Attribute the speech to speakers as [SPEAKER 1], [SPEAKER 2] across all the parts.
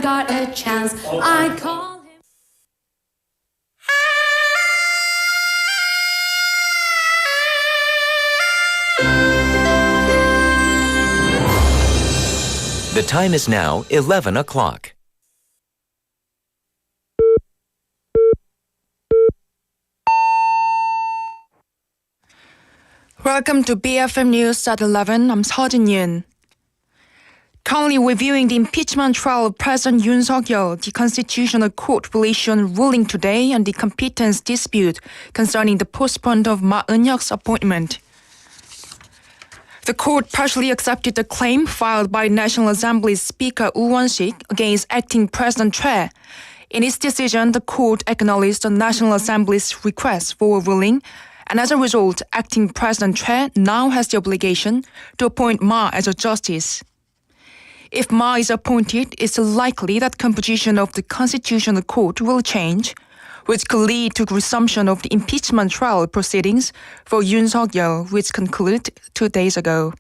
[SPEAKER 1] got a chance. I call him.
[SPEAKER 2] The time is now 11 o'clock.
[SPEAKER 3] Welcome to BeFM News at 11. I'm Seojin Yoon. Currently reviewing the impeachment trial of President Yoon Suk-yeol, the Constitutional Court will issue a ruling today on the competence dispute concerning the postponement of Ma Eun-hyuk's appointment. The court partially accepted the claim filed by National Assembly's Speaker Woo Won-sik against acting President Choi. In its decision, the court acknowledged the National Assembly's request for a ruling, and as a result, acting President Choi now has the obligation to appoint Ma as a justice. If Ma is appointed, it's likely that composition of the Constitutional Court will change, which could lead to resumption of the impeachment trial proceedings for Yoon Suk-yeol, which concluded 2 days ago.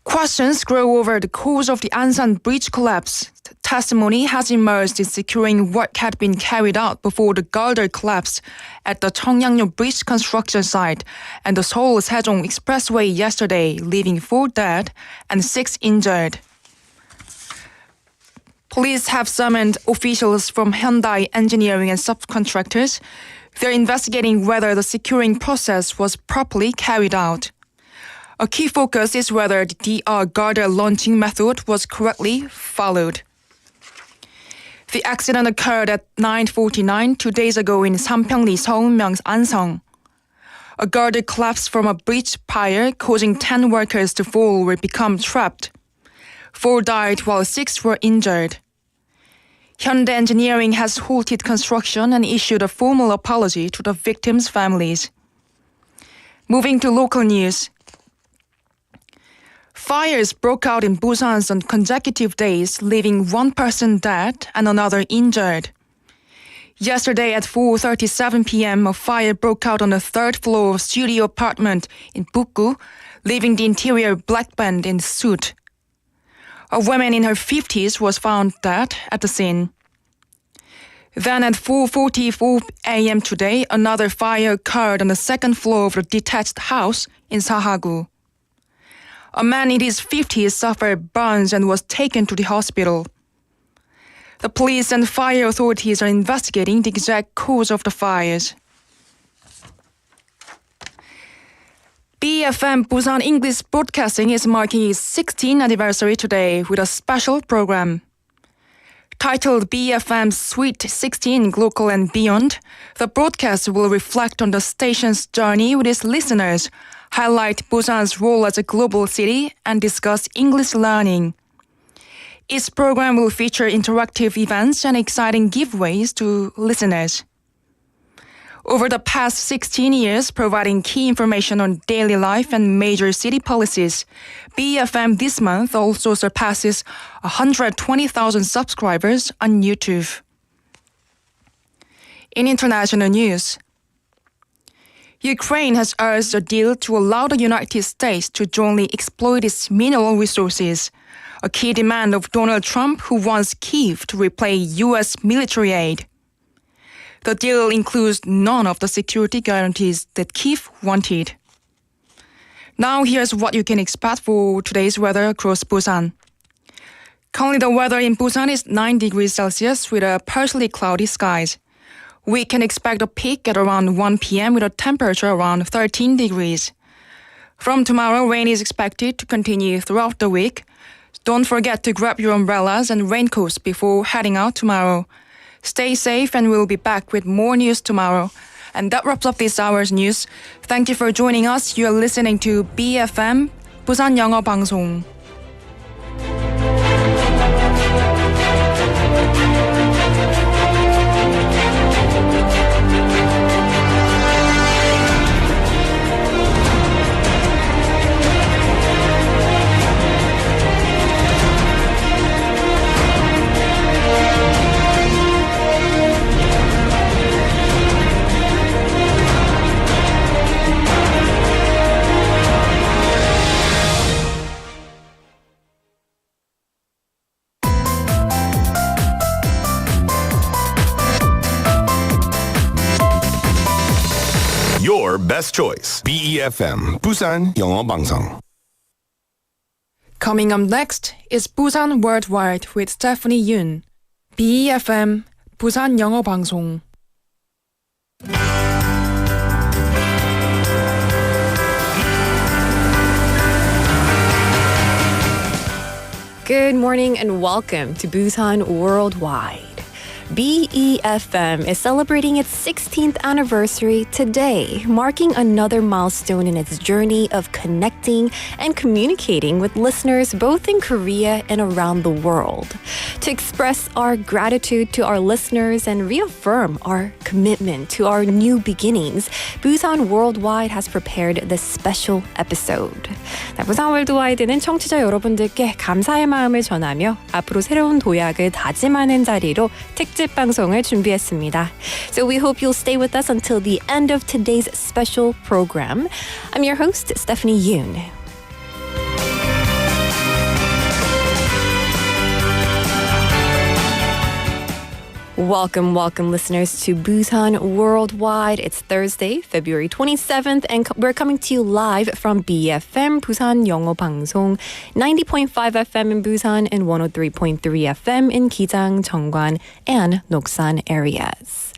[SPEAKER 3] Questions grow over the cause of the Ansan bridge collapse. Testimony has emerged in securing what had been carried out before the girder collapsed at the Cheongnam bridge construction site and the Seoul-Sejong Expressway yesterday, leaving 4 dead and 6 injured. Police have summoned officials from Hyundai Engineering and subcontractors. They're investigating whether the securing process was properly carried out. A key focus is whether the DR girder launching method was correctly followed. The accident occurred at 9:49 2 days ago in Sampyeongli, Seoul-myeong's Ansong. A girder collapsed from a bridge pier, causing 10 workers to fall or become trapped. 4 died while 6 were injured. Hyundai Engineering has halted construction and issued a formal apology to the victims' families. Moving to local news. Fires broke out in Busan on consecutive days, leaving 1 person dead and another injured. Yesterday at 4:37 p.m., a fire broke out on the 3rd floor of a studio apartment in Bukgu, leaving the interior black band in soot. A woman in her 50s was found dead at the scene. Then at 4:44 a.m. today, another fire occurred on the 2nd floor of a detached house in Sahagu. A man in his 50s suffered burns and was taken to the hospital. The police and fire authorities are investigating the exact cause of the fires. BeFM Busan English Broadcasting is marking its 16th anniversary today with a special program. Titled BeFM Sweet 16 Local and Beyond, the broadcast will reflect on the station's journey with its listeners, highlight Busan's role as a global city, and discuss English learning. Each program will feature interactive events and exciting giveaways to listeners. Over the past 16 years, providing key information on daily life and major city policies, BeFM this month also surpasses 120,000 subscribers on YouTube. In international news, Ukraine has urged a deal to allow the United States to jointly exploit its mineral resources, a key demand of Donald Trump, who wants Kyiv to repay U.S. military aid. The deal includes none of the security guarantees that Kyiv wanted. Now here's what you can expect for today's weather across Busan. Currently the weather in Busan is 9 degrees Celsius with a partially cloudy skies. We can expect a peak at around 1 p.m. with a temperature around 13 degrees. From tomorrow, rain is expected to continue throughout the week. Don't forget to grab your umbrellas and raincoats before heading out tomorrow. Stay safe, and we'll be back with more news tomorrow. And that wraps up this hour's news. Thank you for joining us. You're listening to BeFM, Busan영어방송.
[SPEAKER 4] your best choice. BeFM, 부산영어방송.
[SPEAKER 3] Coming up next is Busan Worldwide with Stephanie Yoon. BeFM, 부산영어방송.
[SPEAKER 5] Good morning and welcome to Busan Worldwide. BeFM is celebrating its 16th anniversary today, marking another milestone in its journey of connecting and communicating with listeners both in Korea and around the world. To express our gratitude to our listeners and reaffirm our commitment to our new beginnings, Busan Worldwide has prepared this special episode. 부산 월드와이드는 청취자 여러분들께 감사의 마음을 전하며 앞으로 새로운 도약을 다짐하는 자리로 특집방송을 준비했습니다. So we hope you'll stay with us until the end of today's special program. I'm your host, Stephanie Yoon. Welcome, listeners, to Busan Worldwide. It's Thursday, February 27th, and we're coming to you live from BeFM, 부산영어방송, 90.5 FM in Busan and 103.3 FM in Gijang, Jeongwan, and Noksan areas.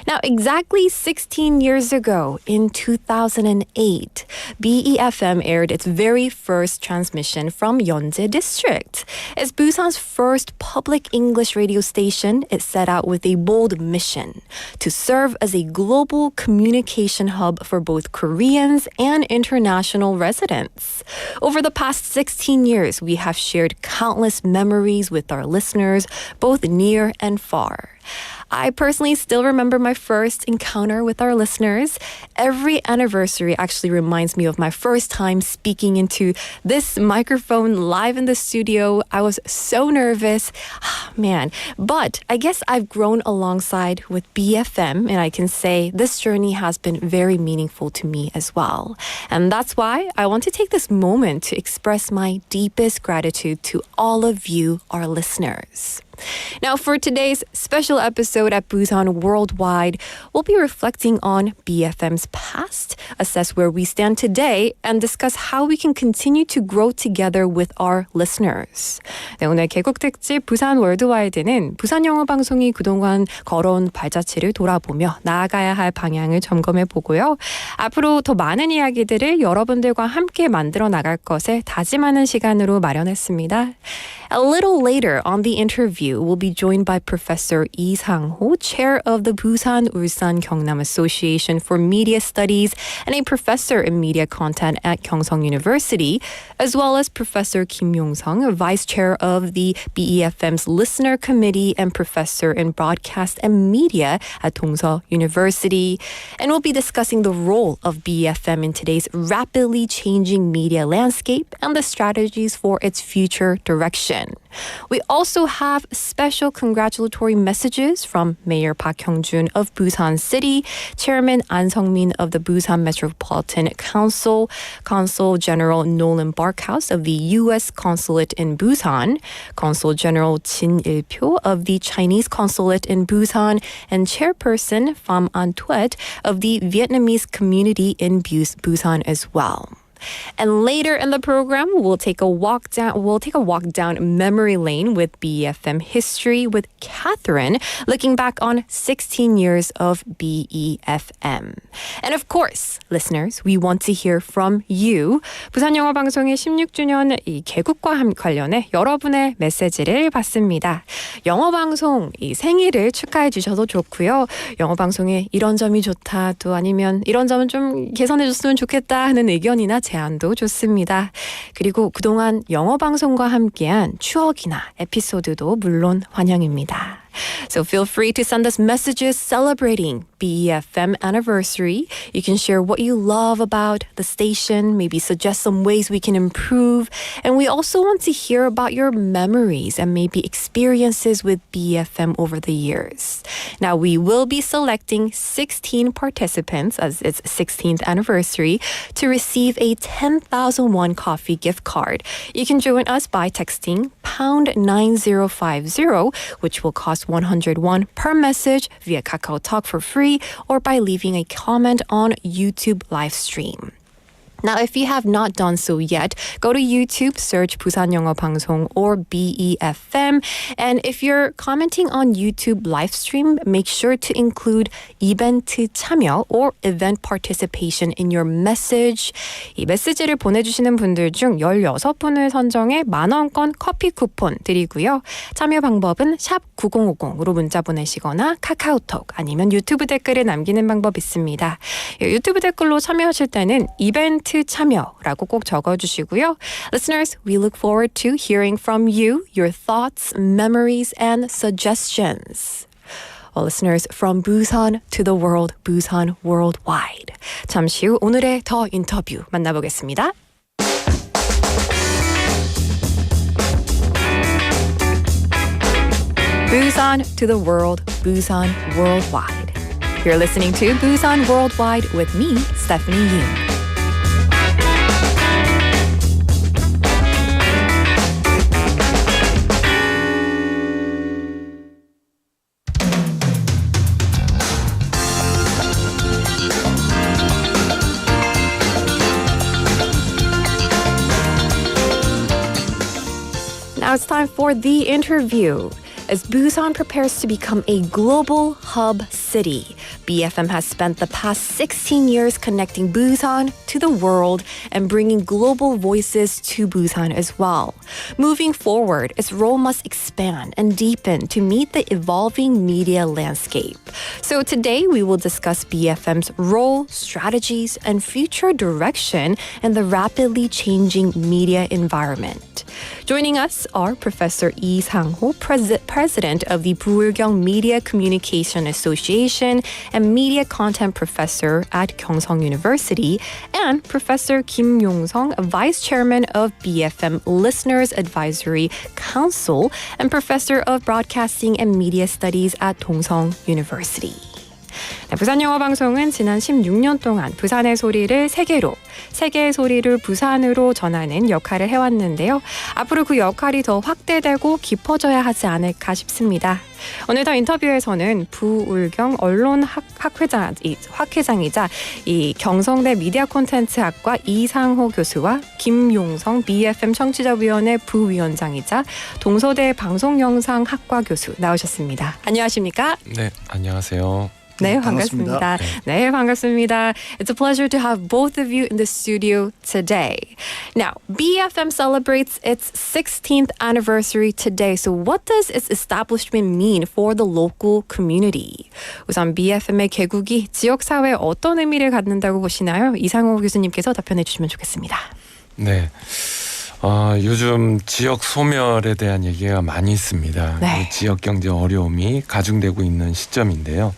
[SPEAKER 5] Now, exactly 16 years ago, in 2008, BeFM aired its very first transmission from Yeonje District. As Busan's first public English radio station, it set out with a bold mission to serve as a global communication hub for both Koreans and international residents. Over the past 16 years, we have shared countless memories with our listeners, both near and far. I personally still remember my first encounter with our listeners. Every anniversary actually reminds me of my first time speaking into this microphone live in the studio. I was so nervous. Man. But I guess I've grown alongside with BeFM, and I can say this journey has been very meaningful to me as well. And that's why I want to take this moment to express my deepest gratitude to all of you, our listeners. Now, for today's special episode at Busan Worldwide, we'll be reflecting on BeFM's past, assess where we stand today, and discuss how we can continue to grow together with our listeners. 네, 오늘 개국 특집 부산 월드와이드는 부산 영어 방송이 그동안 걸어온 발자취를 돌아보며 나아가야 할 방향을 점검해 보고요. 앞으로 더 많은 이야기들을 여러분들과 함께 만들어 나갈 것을 다짐하는 시간으로 마련했습니다. A little later on the interview, we'll be joined by Professor Lee Sang-ho, chair of the Busan Ulsan Gyeongnam Association for Media Studies and a professor in media content at Gyeongsang University, as well as Professor Kim Yong-sung, vice chair of the BeFM's Listener Committee and professor in broadcast and media at Dongseok University. And we'll be discussing the role of BeFM in today's rapidly changing media landscape and the strategies for its future direction. We also have special congratulatory messages from Mayor Park Hyung-jun of Busan City, Chairman An Sung-min of the Busan Metropolitan Council, Consul General Nolan Barkhouse of the U.S. Consulate in Busan, Consul General Jin Il-pyo of the Chinese Consulate in Busan, and Chairperson Pham An Tuet of the Vietnamese community in Busan as well. And later in the program, we'll take a walk down memory lane with BeFM history with Catherine, looking back on 16 years of BeFM. And of course, listeners, we want to hear from you. 부산영어방송의 16주년 이 개국과 관련해 여러분의 메시지를 받습니다. 영어방송 이 생일을 축하해 주셔도 좋고요. 영어방송에 이런 점이 좋다, 또 아니면 이런 점은 좀 개선해 줬으면 좋겠다 하는 의견이나 제안도 좋습니다. 그리고 그동안 영어방송과 함께한 추억이나 에피소드도 물론 환영입니다. So feel free to send us messages celebrating BeFM anniversary. You can share what you love about the station, maybe suggest some ways we can improve. And we also want to hear about your memories and maybe experiences with BeFM over the years. Now, we will be selecting 16 participants as its 16th anniversary to receive a 10,000 won coffee gift card. You can join us by texting pound 9050, which will cost 101 per message via Kakao Talk for free or by leaving a comment on YouTube live stream. Now, if you have not done so yet, go to YouTube, search 부산영어방송 or BeFM. And if you're commenting on YouTube live stream, make sure to include 이벤트 참여 or event participation in your message. 이 메시지를 보내주시는 분들 중 16분을 선정해 만원권 커피 쿠폰 드리고요. 참여 방법은 샵 9050으로 문자 보내시거나 카카오톡 아니면 유튜브 댓글에 남기는 방법 있습니다. 유튜브 댓글로 참여하실 때는 이벤트 참여라고 꼭 적어주시고요. Listeners, we look forward to hearing from you, your thoughts, memories, and suggestions. Well, listeners, from Busan to the world, Busan worldwide. 잠시 후 오늘의 더 인터뷰 만나보겠습니다. Busan to the world, Busan worldwide. You're listening to Busan Worldwide with me, Stephanie Yoon. Now it's time for the interview. As Busan prepares to become a global hub city, BeFM has spent the past 16 years connecting Busan to the world and bringing global voices to Busan as well. Moving forward, its role must expand and deepen to meet the evolving media landscape. So today we will discuss BeFM's role, strategies, and future direction in the rapidly changing media environment. Joining us are Professor Lee Sang-ho, President of the Busan Media Communication Association and Media Content Professor at Gyeongsang University, and Professor Kim Yong-sung, Vice Chairman of BeFM Listeners Advisory Council and Professor of Broadcasting and Media Studies at Dongsung University. 네, 부산영어방송은 지난 16년 동안 부산의 소리를 세계로, 세계의 소리를 부산으로 전하는 역할을 해왔는데요. 앞으로 그 역할이 더 확대되고 깊어져야 하지 않을까 싶습니다. 오늘 더 인터뷰에서는 부울경 언론 학회장이자 이 경성대 미디어 콘텐츠학과 이상호 교수와 김용성 BeFM 청취자위원회 부위원장이자 동서대 방송영상학과 교수 나오셨습니다. 안녕하십니까?
[SPEAKER 6] 네, 안녕하세요.
[SPEAKER 5] 네, 반갑습니다. 네, 반갑습니다. It's a pleasure to have both of you in the studio today. Now, BeFM celebrates its 16th anniversary today. So what does its establishment mean for the local community? 우선 BeFM의 개국이 지역사회에 어떤 의미를 갖는다고 보시나요? 이상호 교수님께서 답변해 주시면 좋겠습니다.
[SPEAKER 6] 네. 요즘 지역 소멸에 대한 얘기가 많이 있습니다.
[SPEAKER 5] 네.
[SPEAKER 6] 지역 경제 어려움이 가중되고 있는 시점인데요.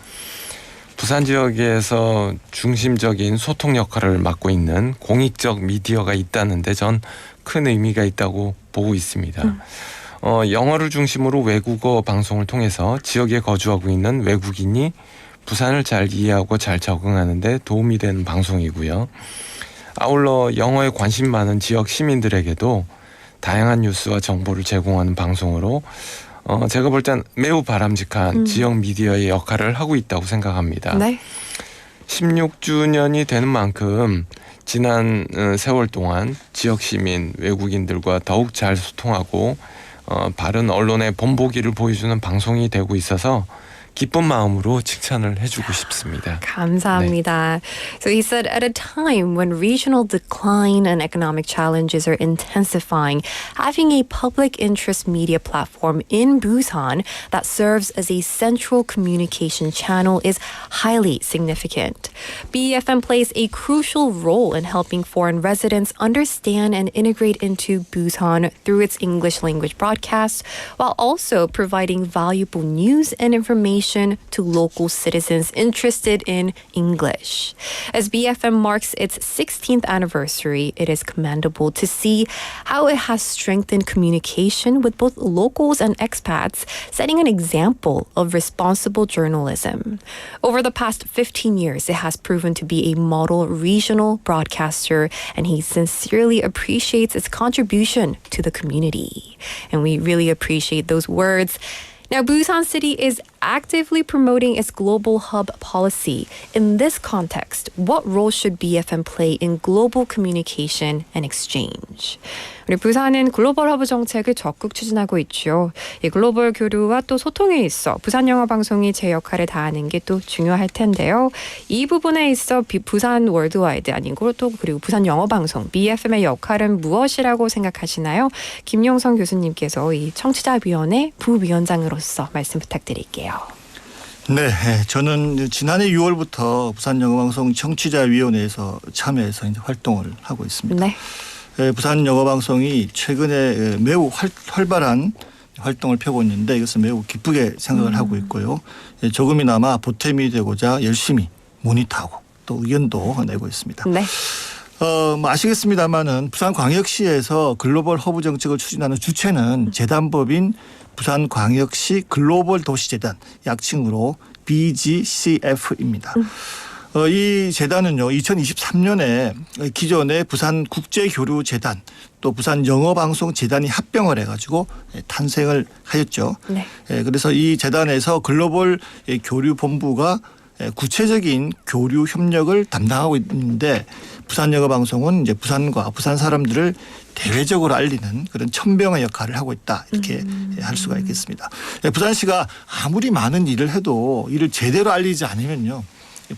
[SPEAKER 6] 부산 지역에서 중심적인 소통 역할을 맡고 있는 공익적 미디어가 있다는데 전 큰 의미가 있다고 보고 있습니다. 영어를 중심으로 외국어 방송을 통해서 지역에 거주하고 있는 외국인이 부산을 잘 이해하고 잘 적응하는 데 도움이 되는 방송이고요. 아울러 영어에 관심 많은 지역 시민들에게도 다양한 뉴스와 정보를 제공하는 방송으로 제가 볼 땐 매우 바람직한 지역 미디어의 역할을 하고 있다고 생각합니다.
[SPEAKER 5] 네.
[SPEAKER 6] 16주년이 되는 만큼 지난 세월 동안 지역 시민, 외국인들과 더욱 잘 소통하고 바른 언론의 본보기를 보여주는 방송이 되고 있어서 기쁜 마음으로 칭찬을 해주고 싶습니다.
[SPEAKER 5] 감사합니다. 네. So he said, at a time when regional decline and economic challenges are intensifying, having a public interest media platform in Busan that serves as a central communication channel is highly significant. BeFM plays a crucial role in helping foreign residents understand and integrate into Busan through its English language broadcasts, while also providing valuable news and information promotion to local citizens interested in English. As BeFM marks its 16th anniversary, it is commendable to see how it has strengthened communication with both locals and expats, setting an example of responsible journalism. Over the past 15 years, it has proven to be a model regional broadcaster, and he sincerely appreciates its contribution to the community. And we really appreciate those words. Now, Busan City is actively promoting its global hub policy. In this context, what role should BeFM play in global communication and exchange? 우리 부산은 글로벌 허브 정책을 적극 추진하고 있죠. 이 글로벌 교류와 또 소통에 있어 부산 영어 방송이 제 역할을 다하는 게 또 중요할 텐데요. 이 부분에 있어 부산 월드와이드 아니고 또 그리고 부산 영어 방송 BeFM의 역할은 무엇이라고 생각하시나요? 김용성 교수님께서 이 청취자위원회 부위원장으로서 말씀 부탁드릴게요.
[SPEAKER 7] 네, 저는 지난해 6월부터 부산영어방송 청취자위원회에서 참여해서 이제 활동을 하고 있습니다.
[SPEAKER 5] 네.
[SPEAKER 7] 부산영어방송이 최근에 매우 활발한 활동을 펴고 있는데 이것을 매우 기쁘게 생각을 하고 있고요. 조금이나마 보탬이 되고자 열심히 모니터하고 또 의견도 내고 있습니다.
[SPEAKER 5] 네.
[SPEAKER 7] 아시겠습니다마는 부산광역시에서 글로벌 허브 정책을 추진하는 주체는 재단법인 부산광역시 글로벌 도시재단, 약칭으로 BGCF입니다. 이 재단은요, 2023년에 기존의 부산국제교류재단 또 부산영어방송재단이 합병을 해가지고 탄생을 하였죠.
[SPEAKER 5] 네.
[SPEAKER 7] 그래서 이 재단에서 글로벌 교류본부가 구체적인 교류 협력을 담당하고 있는데 부산영어방송은 이제 부산과 부산 사람들을 대외적으로 알리는 그런 천병의 역할을 하고 있다 이렇게 할 수가 있겠습니다. 부산시가 아무리 많은 일을 해도 이를 제대로 알리지 않으면요.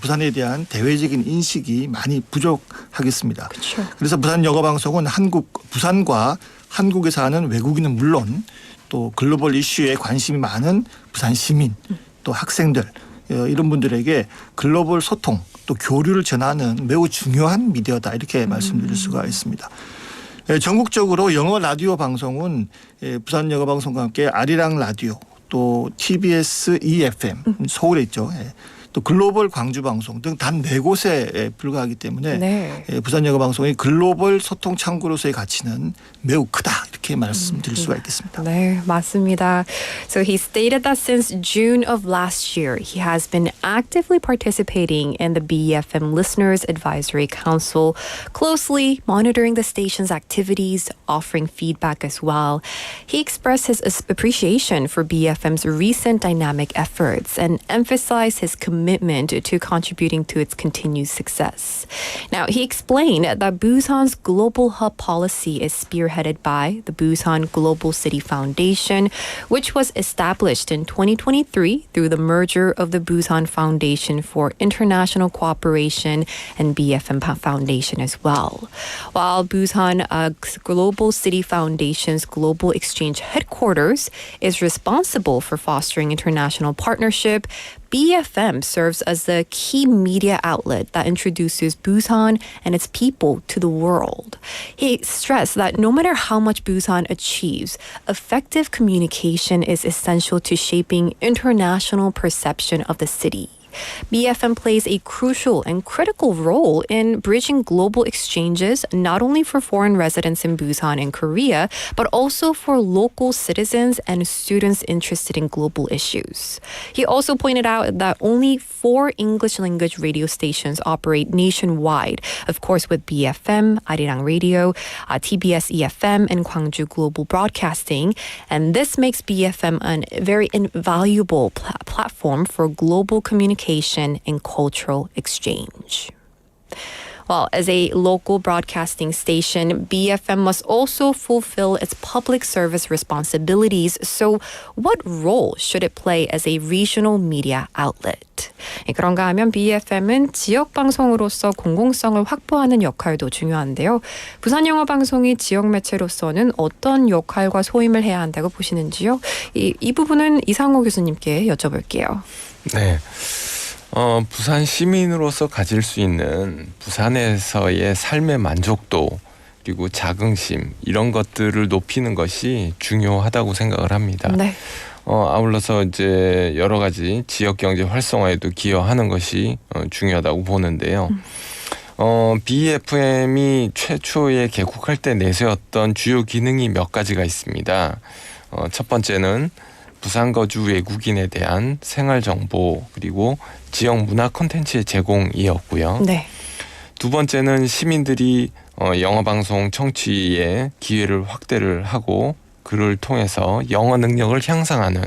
[SPEAKER 7] 부산에 대한 대외적인 인식이 많이 부족하겠습니다.
[SPEAKER 5] 그렇죠.
[SPEAKER 7] 그래서 부산영어방송은 부산과 한국에 사는 외국인은 물론 또 글로벌 이슈에 관심이 많은 부산 시민 또 학생들 이런 분들에게 글로벌 소통 또 교류를 전하는 매우 중요한 미디어다 이렇게 말씀드릴 수가 있습니다. 전국적으로 영어 라디오 방송은 부산영어방송과 함께 아리랑 라디오 또 TBS EFM 서울에 있죠. 또 글로벌 광주방송 등 단 4곳에 불과하기 때문에
[SPEAKER 5] 네.
[SPEAKER 7] 부산영어방송의 글로벌 소통 창구로서의 가치는 매우 크다 이렇게 말씀드릴 수가 있겠습니다.
[SPEAKER 5] 네, 맞습니다. So he stated that since June of last year, he has been actively participating in the BeFM Listeners Advisory Council, closely monitoring the station's activities, offering feedback as well. He expressed his appreciation for BeFM's recent dynamic efforts and emphasized his commitment to contributing to its continued success. Now, he explained that Busan's global hub policy is spearheaded by the Busan Global City Foundation, which was established in 2023 through the merger of the Busan Foundation for International Cooperation and BeFM Foundation as well. While Busan Global City Foundation's Global Exchange headquarters is responsible for fostering international partnership, BeFM serves as the key media outlet that introduces Busan and its people to the world. He stressed that no matter how much Busan achieves, effective communication is essential to shaping international perception of the city. BeFM plays a crucial and critical role in bridging global exchanges, not only for foreign residents in Busan and Korea, but also for local citizens and students interested in global issues. He also pointed out that only 4 English language radio stations operate nationwide, of course with BeFM, Arirang Radio, TBS EFM, and Gwangju Global Broadcasting. And this makes BeFM a very invaluable platform for global communication and cultural exchange. Well, as a local broadcasting station, BeFM must also fulfill its public service responsibilities. So what role should it play as a regional media outlet? 그런가 하면 BeFM은 지역 방송으로서 공공성을 확보하는 역할도 중요한데요. 부산 영어 방송이 지역 매체로서는 어떤 역할과 소임을 해야 한다고 보시는지요? 이 부분은 이상호 교수님께 여쭤볼게요.
[SPEAKER 6] 네. 부산 시민으로서 가질 수 있는 부산에서의 삶의 만족도 그리고 자긍심 이런 것들을 높이는 것이 중요하다고 생각을 합니다.
[SPEAKER 5] 네.
[SPEAKER 6] 아울러서 이제 여러 가지 지역 경제 활성화에도 기여하는 것이 중요하다고 보는데요. BeFM이 최초에 개국할 때 내세웠던 주요 기능이 몇 가지가 있습니다. 첫 번째는 부산 거주 외국인에 대한 생활 정보 그리고 지역 문화 콘텐츠의 제공이었고요.
[SPEAKER 5] 네.
[SPEAKER 6] 두 번째는 시민들이 영어 방송 청취의 기회를 확대를 하고 그를 통해서 영어 능력을 향상하는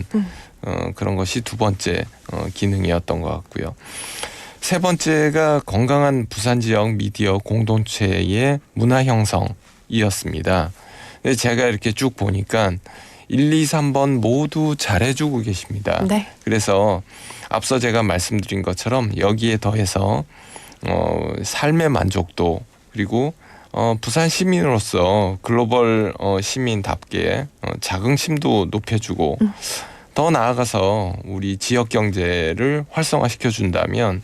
[SPEAKER 6] 그런 것이 두 번째 기능이었던 것 같고요. 세 번째가 건강한 부산 지역 미디어 공동체의 문화 형성이었습니다. 근데 제가 이렇게 쭉 보니까 1, 2, 3번 모두 잘해주고 계십니다.
[SPEAKER 5] 네.
[SPEAKER 6] 그래서 앞서 제가 말씀드린 것처럼 여기에 더해서 삶의 만족도 그리고 부산 시민으로서 글로벌 시민답게 자긍심도 높여주고 더 나아가서 우리 지역 경제를 활성화시켜 준다면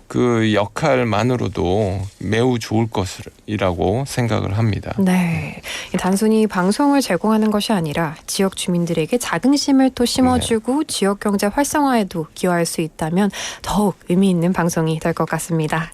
[SPEAKER 6] 그 역할만으로도 매우 좋을 것이라고 생각을 합니다.
[SPEAKER 5] 네. 단순히 방송을 제공하는 것이 아니라 지역 주민들에게 자긍심을 또 심어주고 지역 경제 활성화에도 기여할 수 있다면 더욱 의미 있는 방송이 될 것 같습니다.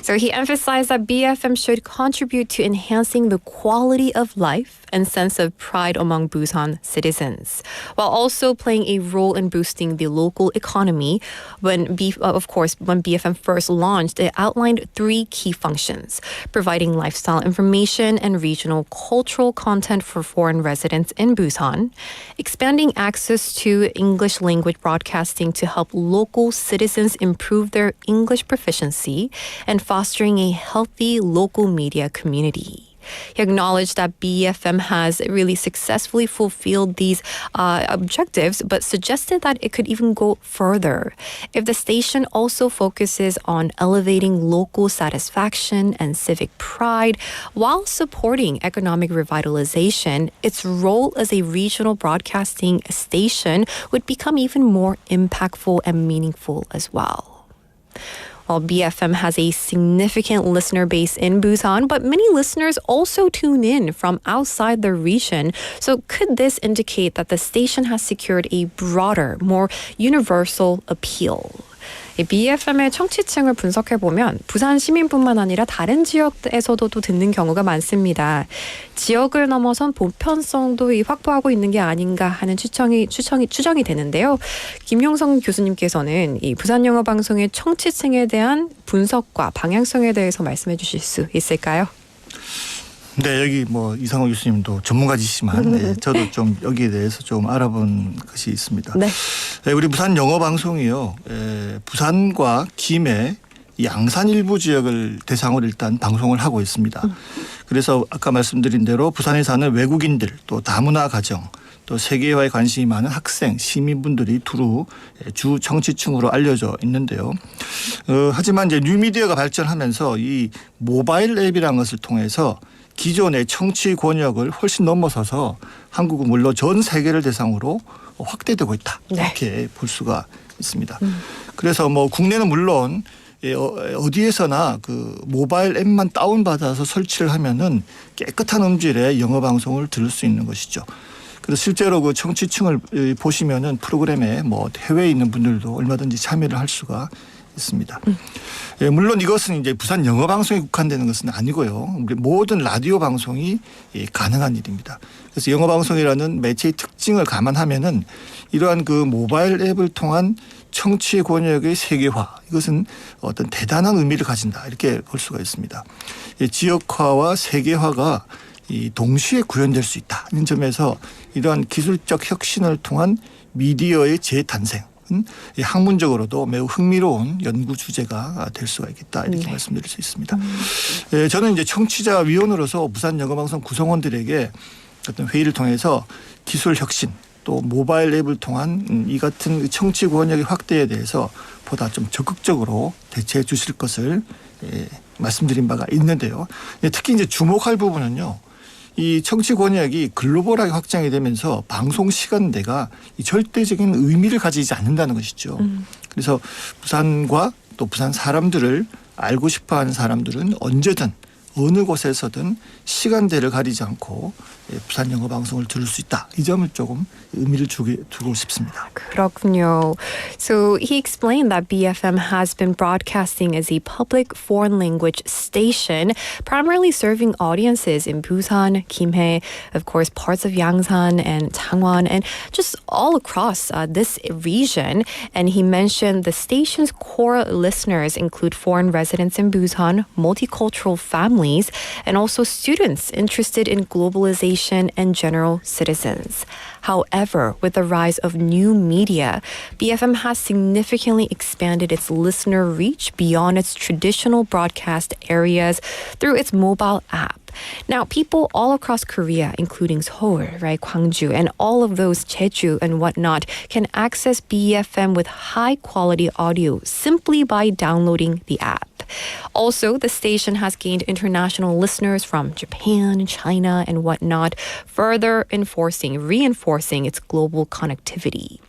[SPEAKER 5] So he emphasized that BeFM should contribute to enhancing the quality of life and sense of pride among Busan citizens, while also playing a role in boosting the local economy. When BeFM first launched, it outlined 3 key functions: providing lifestyle information and regional cultural content for foreign residents in Busan, expanding access to English language broadcasting to help local citizens improve their English proficiency, and fostering a healthy local media community. He acknowledged that BeFM has really successfully fulfilled these objectives, but suggested that it could even go further. If the station also focuses on elevating local satisfaction and civic pride while supporting economic revitalization, its role as a regional broadcasting station would become even more impactful and meaningful as well. Well, BeFM has a significant listener base in Busan, but many listeners also tune in from outside the region. So could this indicate that the station has secured a broader, more universal appeal? 이 BeFM의 청취층을 분석해보면 부산 시민뿐만 아니라 다른 지역에서도 또 듣는 경우가 많습니다. 지역을 넘어선 보편성도 확보하고 있는 게 아닌가 하는 추정이 되는데요. 김용성 교수님께서는 이 부산영어방송의 청취층에 대한 분석과 방향성에 대해서 말씀해 주실 수 있을까요?
[SPEAKER 7] 네, 여기 이상호 교수님도 전문가지시지만 네, 저도 좀 여기에 대해서 좀 알아본 것이 있습니다.
[SPEAKER 5] 네.
[SPEAKER 7] 네, 우리 부산 영어 방송이요. 부산과 김해 양산 일부 지역을 대상으로 일단 방송을 하고 있습니다. 그래서 아까 말씀드린 대로 부산에 사는 외국인들 또 다문화 가정 또 세계화에 관심이 많은 학생, 시민분들이 두루 주 청취층으로 알려져 있는데요. 하지만 이제 뉴미디어가 발전하면서 이 모바일 앱이라는 것을 통해서 기존의 청취 권역을 훨씬 넘어서서 한국은 물론 전 세계를 대상으로 확대되고 있다. 이렇게 볼 수가 있습니다. 그래서 국내는 물론 어디에서나 그 모바일 앱만 다운받아서 설치를 하면은 깨끗한 음질의 영어 방송을 들을 수 있는 것이죠. 그래서 실제로 그 청취층을 보시면은 프로그램에 해외에 있는 분들도 얼마든지 참여를 할 수가 있습니다. 물론 이것은 이제 부산 영어 방송에 국한되는 것은 아니고요. 우리 모든 라디오 방송이 가능한 일입니다. 그래서 영어 방송이라는 매체의 특징을 감안하면은 이러한 그 모바일 앱을 통한 청취 권역의 세계화 이것은 어떤 대단한 의미를 가진다 이렇게 볼 수가 있습니다. 지역화와 세계화가 동시에 구현될 수 있다는 점에서 이러한 기술적 혁신을 통한 미디어의 재탄생 학문적으로도 매우 흥미로운 연구 주제가 될 수가 있겠다 이렇게 말씀드릴 수 있습니다. 저는 이제 청취자 위원으로서 부산 영어방송 구성원들에게 어떤 회의를 통해서 기술 혁신 또 모바일 앱을 통한 이 같은 청취 권역의 확대에 대해서 보다 좀 적극적으로 대처해 주실 것을 말씀드린 바가 있는데요. 특히 이제 주목할 부분은요. 이 청취 권역이 글로벌하게 확장이 되면서 방송 시간대가 절대적인 의미를 가지지 않는다는 것이죠. 그래서 부산과 또 부산 사람들을 알고 싶어하는 사람들은 언제든 어느 곳에서든 시간대를 가리지 않고 부산 영어 방송을 들을 수 있다. 이 점을 조금 의미를 두고 싶습니다.
[SPEAKER 5] 그렇군요. So he explained that BFM has been broadcasting as a public foreign language station, primarily serving audiences in Busan, Gimhae, of course, parts of Yangsan and Changwon, and just all across this region. And he mentioned the station's core listeners include foreign residents in Busan, multicultural families, and also students interested in globalization and general citizens. However, with the rise of new media, BFM has significantly expanded its listener reach beyond its traditional broadcast areas through its mobile app. Now, people all across Korea, including Seoul, right, Gwangju, and all of those Jeju and whatnot, can access BFM with high-quality audio simply by downloading the app. Also, the station has gained international listeners from Japan, China, and whatnot, further reinforcing its global connectivity.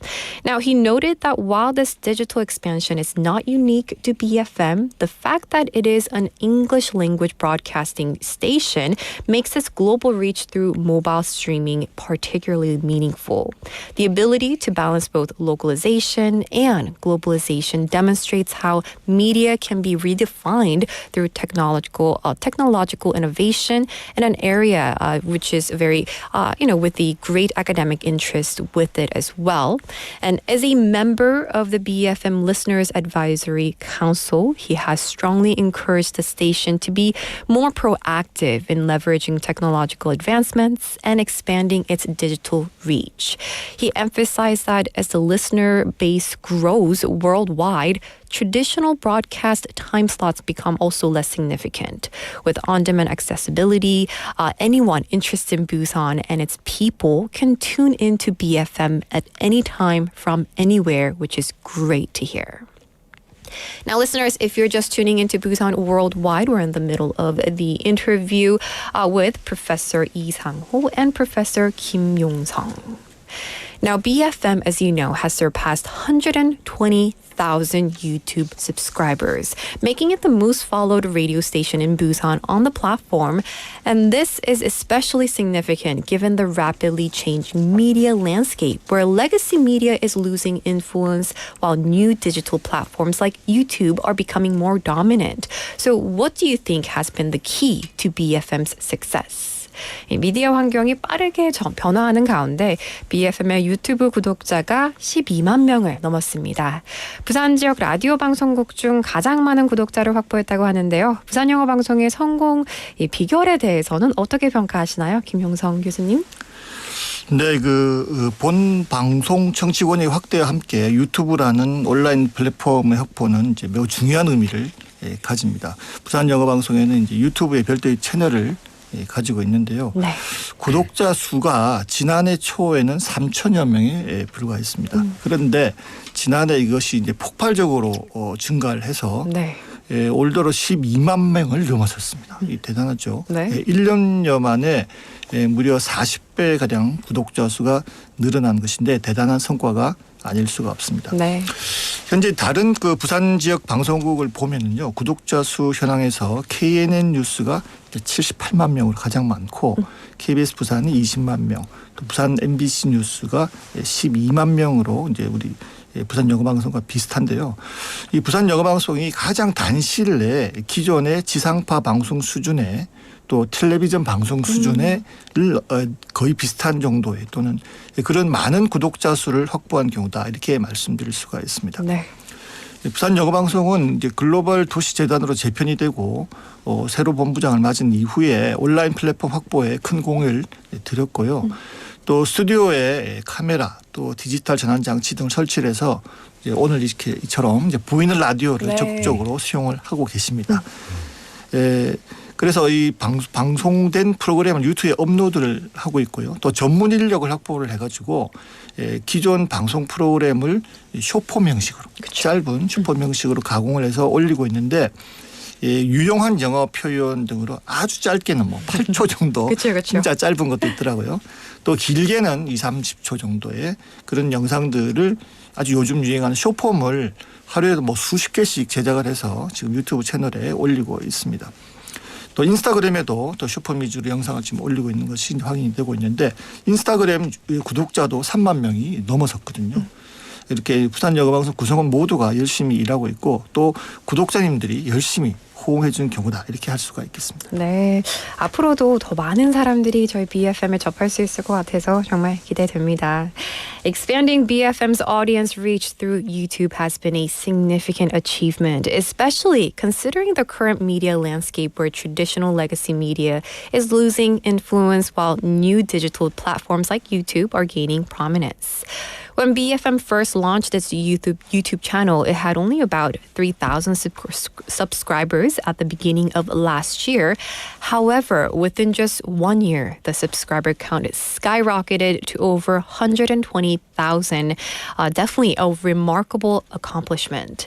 [SPEAKER 5] Now, he noted that while this digital expansion is not unique to BFM, the fact that it is an English language broadcasting station makes its global reach through mobile streaming particularly meaningful. The ability to balance both localization and globalization demonstrates how media can be redefined through technological innovation in an area which is very, with the great academic interest with it as well. And as a member of the BFM Listeners Advisory Council, he has strongly encouraged the station to be more proactive in leveraging technological advancements and expanding its digital reach. He emphasized that as the listener base grows worldwide, traditional broadcast time slots become also less significant. With on-demand accessibility, anyone interested in Busan and its people can tune into BFM at any time from anywhere, which is great to hear. Now, listeners, if you're just tuning into Busan Worldwide, we're in the middle of the interview with Professor Lee Sang-ho and Professor Kim Yong-sung. Now, BFM, as you know, has surpassed 120,000 YouTube subscribers, making it the most followed radio station in Busan on the platform. And this is especially significant given the rapidly changing media landscape, where legacy media is losing influence while new digital platforms like YouTube are becoming more dominant. So what do you think has been the key to BFM's success? 이 미디어 환경이 빠르게 변화하는 가운데 BFM의 유튜브 구독자가 12만 명을 넘었습니다. 부산 지역 라디오 방송국 중 가장 많은 구독자를 확보했다고 하는데요. 부산 영어 방송의 성공 이 비결에 대해서는 어떻게 평가하시나요? 김용성 교수님?
[SPEAKER 7] 네, 본 방송 청취권의 확대와 함께 유튜브라는 온라인 플랫폼의 확보는 이제 매우 중요한 의미를 가집니다. 부산 영어 방송에는 이제 유튜브에 별도의 채널을 가지고 있는데요.
[SPEAKER 5] 네.
[SPEAKER 7] 구독자 수가 지난해 초에는 3천여 명에 불과했습니다. 그런데 지난해 이것이 이제 폭발적으로 증가를 해서
[SPEAKER 5] 네.
[SPEAKER 7] 올 들어 12만 명을 넘어섰습니다. 이 대단하죠.
[SPEAKER 5] 네.
[SPEAKER 7] 1년여 만에 무려 40배 가량 구독자 수가 늘어난 것인데 대단한 성과가 아닐 수가 없습니다.
[SPEAKER 5] 네.
[SPEAKER 7] 현재 다른 부산 지역 방송국을 보면은요, 구독자 수 현황에서 KNN 뉴스가 78만 명으로 가장 많고 KBS 부산이 20만 명, 또 부산 MBC 뉴스가 12만 명으로 이제 우리 부산 영어 방송과 비슷한데요. 이 부산 영어 방송이 가장 단시일 내에 기존의 지상파 방송 수준의 또 텔레비전 방송 수준의 거의 비슷한 정도의 또는 그런 많은 구독자 수를 확보한 경우다 이렇게 말씀드릴 수가 있습니다.
[SPEAKER 5] 네.
[SPEAKER 7] 부산 영어 방송은 이제 글로벌 도시 재단으로 재편이 되고 새로 본부장을 맞은 이후에 온라인 플랫폼 확보에 큰 공을 들였고요. 또 스튜디오에 카메라 또 디지털 전환 장치 등을 설치를 해서 이제 오늘 이처럼 이제 보이는 라디오를
[SPEAKER 5] 네.
[SPEAKER 7] 적극적으로 수용을 하고 계십니다. 그래서 이 방송된 프로그램을 유튜브에 업로드를 하고 있고요. 또 전문 인력을 확보를 해가지고 기존 방송 프로그램을 쇼폼 형식으로 짧은 쇼폼 형식으로 가공을 해서 올리고 있는데 유용한 영어 표현 등으로 아주 짧게는 뭐 8초 정도
[SPEAKER 5] 그쵸.
[SPEAKER 7] 진짜 짧은 것도 있더라고요. 또 길게는 20, 30초 정도의 그런 영상들을 아주 요즘 유행하는 쇼폼을 하루에도 뭐 수십 개씩 제작을 해서 지금 유튜브 채널에 올리고 있습니다. 또 인스타그램에도 또 쇼폼 위주로 영상을 지금 올리고 있는 것이 확인이 되고 있는데 인스타그램 구독자도 3만 명이 넘어섰거든요. 이렇게 부산영어방송 구성원 모두가 열심히 일하고 있고 또 구독자님들이 열심히 호응해 주는 경우다 이렇게 할 수가 있겠습니다.
[SPEAKER 5] 네, 앞으로도 더 많은 사람들이 저희 BFM을 접할 수 있을 것 같아서 정말 기대됩니다. Expanding BFM's audience reach through YouTube has been a significant achievement, especially considering the current media landscape where traditional legacy media is losing influence while new digital platforms like YouTube are gaining prominence. When BeFM first launched its YouTube channel, it had only about 3,000 subscribers at the beginning of last year. However, within just 1 year, the subscriber count skyrocketed to over 120,000. Definitely a remarkable accomplishment.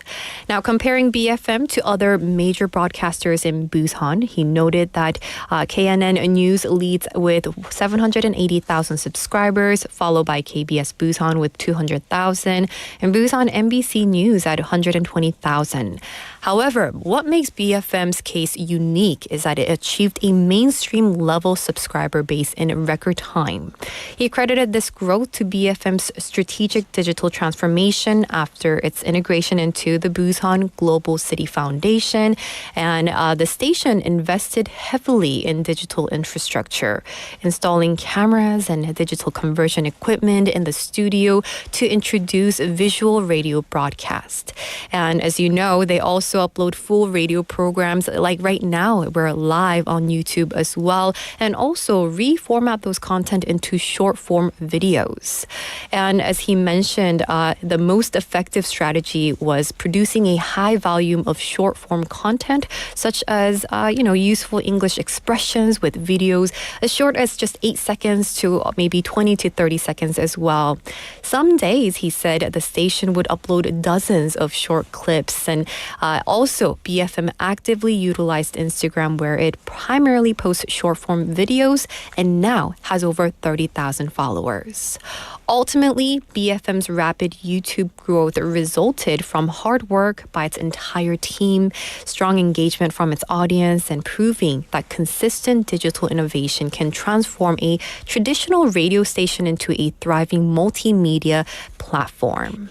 [SPEAKER 5] Now, comparing BeFM to other major broadcasters in Busan, he noted that KNN News leads with 780,000 subscribers, followed by KBS Busan with 200,000, and Busan MBC News at 120,000. However, what makes BeFM's case unique is that it achieved a mainstream level subscriber base in record time. He credited this growth to BeFM's strategic digital transformation after its integration into the Busan Global City Foundation, and the station invested heavily in digital infrastructure, installing cameras and digital conversion equipment in the studio to introduce visual radio broadcast. And as you know, they also upload full radio programs. Like right now, we're live on YouTube as well, and also reformat those content into short form videos. And as he mentioned, the most effective strategy was producing a high volume of short form content, such as useful English expressions with videos as short as just 8 seconds to maybe 20 to 30 seconds as well. Some days, he said, the station would upload dozens of short clips, and also BeFM actively utilized Instagram, where it primarily posts short form videos and now has over 30,000 followers. Ultimately, BeFM's rapid YouTube growth resulted from hard work by its entire team, strong engagement from its audience, and proving that consistent digital innovation can transform a traditional radio station into a thriving multimedia platform.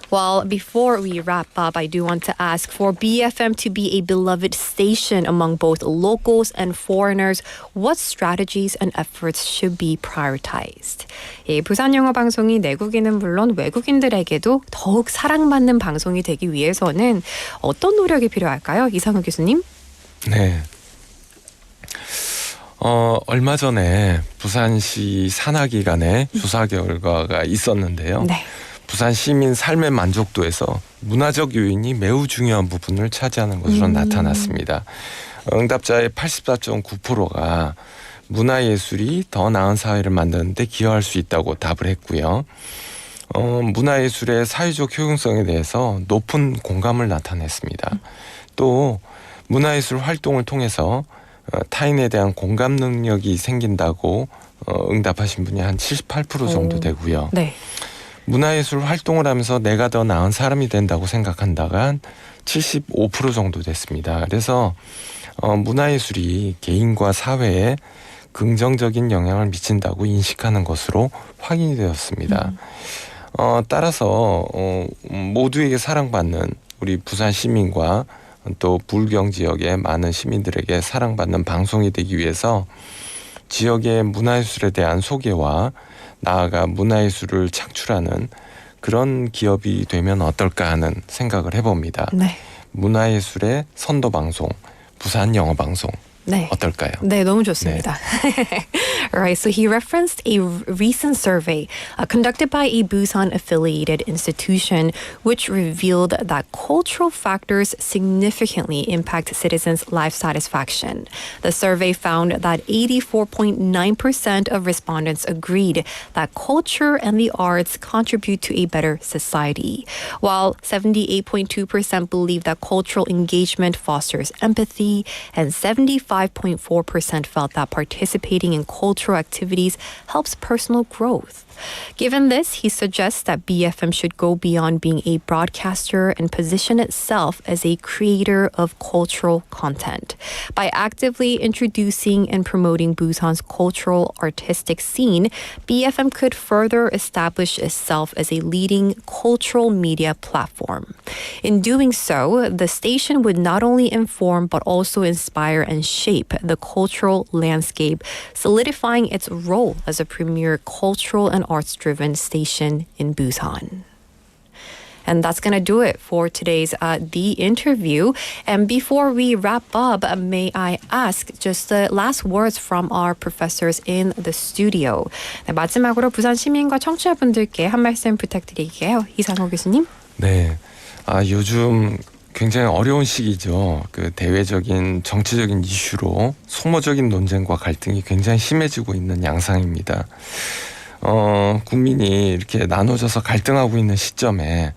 [SPEAKER 5] Well, before we wrap up, I do want to ask, for BeFM to be a beloved station among both locals and foreigners, what strategies and efforts should be prioritized? 예, 부산 영어 방송이 내국인은 물론 외국인들에게도 더욱 사랑받는 방송이 되기 위해서는 어떤 노력이 필요할까요? 이상우 교수님?
[SPEAKER 6] 네. 얼마 전에 부산시 산하기관의 조사 결과가 있었는데요.
[SPEAKER 5] 네.
[SPEAKER 6] 부산 시민 삶의 만족도에서 문화적 요인이 매우 중요한 부분을 차지하는 것으로 나타났습니다. 응답자의 84.9%가 문화예술이 더 나은 사회를 만드는 데 기여할 수 있다고 답을 했고요. 문화예술의 사회적 효용성에 대해서 높은 공감을 나타냈습니다. 또 문화예술 활동을 통해서 타인에 대한 공감 능력이 생긴다고 응답하신 분이 한 78% 정도 되고요.
[SPEAKER 5] 네.
[SPEAKER 6] 문화예술 활동을 하면서 내가 더 나은 사람이 된다고 생각한다가 한 75% 정도 됐습니다. 그래서 문화예술이 개인과 사회에 긍정적인 영향을 미친다고 인식하는 것으로 확인이 되었습니다. 따라서 모두에게 사랑받는 우리 부산 시민과 또 불경 지역의 많은 시민들에게 사랑받는 방송이 되기 위해서 지역의 문화예술에 대한 소개와 나아가 문화예술을 창출하는 그런 기업이 되면 어떨까 하는 생각을 해봅니다.
[SPEAKER 5] 네.
[SPEAKER 6] 문화예술의 선도방송, 부산영어방송.
[SPEAKER 5] 네.
[SPEAKER 6] 어떨까요?
[SPEAKER 5] 네, 너무 좋습니다. Alright, so he referenced a recent survey conducted by a Busan-affiliated institution which revealed that cultural factors significantly impact citizens' life satisfaction. The survey found that 84.9% of respondents agreed that culture and the arts contribute to a better society, while 78.2% believe that cultural engagement fosters empathy, and 75.4% felt that participating in cultural activities helps personal growth. Given this, he suggests that BeFM should go beyond being a broadcaster and position itself as a creator of cultural content. By actively introducing and promoting Busan's cultural artistic scene, BeFM could further establish itself as a leading cultural media platform. In doing so, the station would not only inform but also inspire and shape the cultural landscape, solidifying its role as a premier cultural and arts-driven station in Busan. And that's going to do it for today's The Interview. And before we wrap up, may I ask just the last words from our professors in the studio. 네, 마지막으로 부산 시민과 청취자분들께 한 말씀 부탁드릴게요. 이상호 교수님.
[SPEAKER 6] 네, 요즘 굉장히 어려운 시기죠. 그 대외적인 정치적인 이슈로 소모적인 논쟁과 갈등이 굉장히 심해지고 있는 양상입니다. 국민이 이렇게 나눠져서 갈등하고 있는 시점에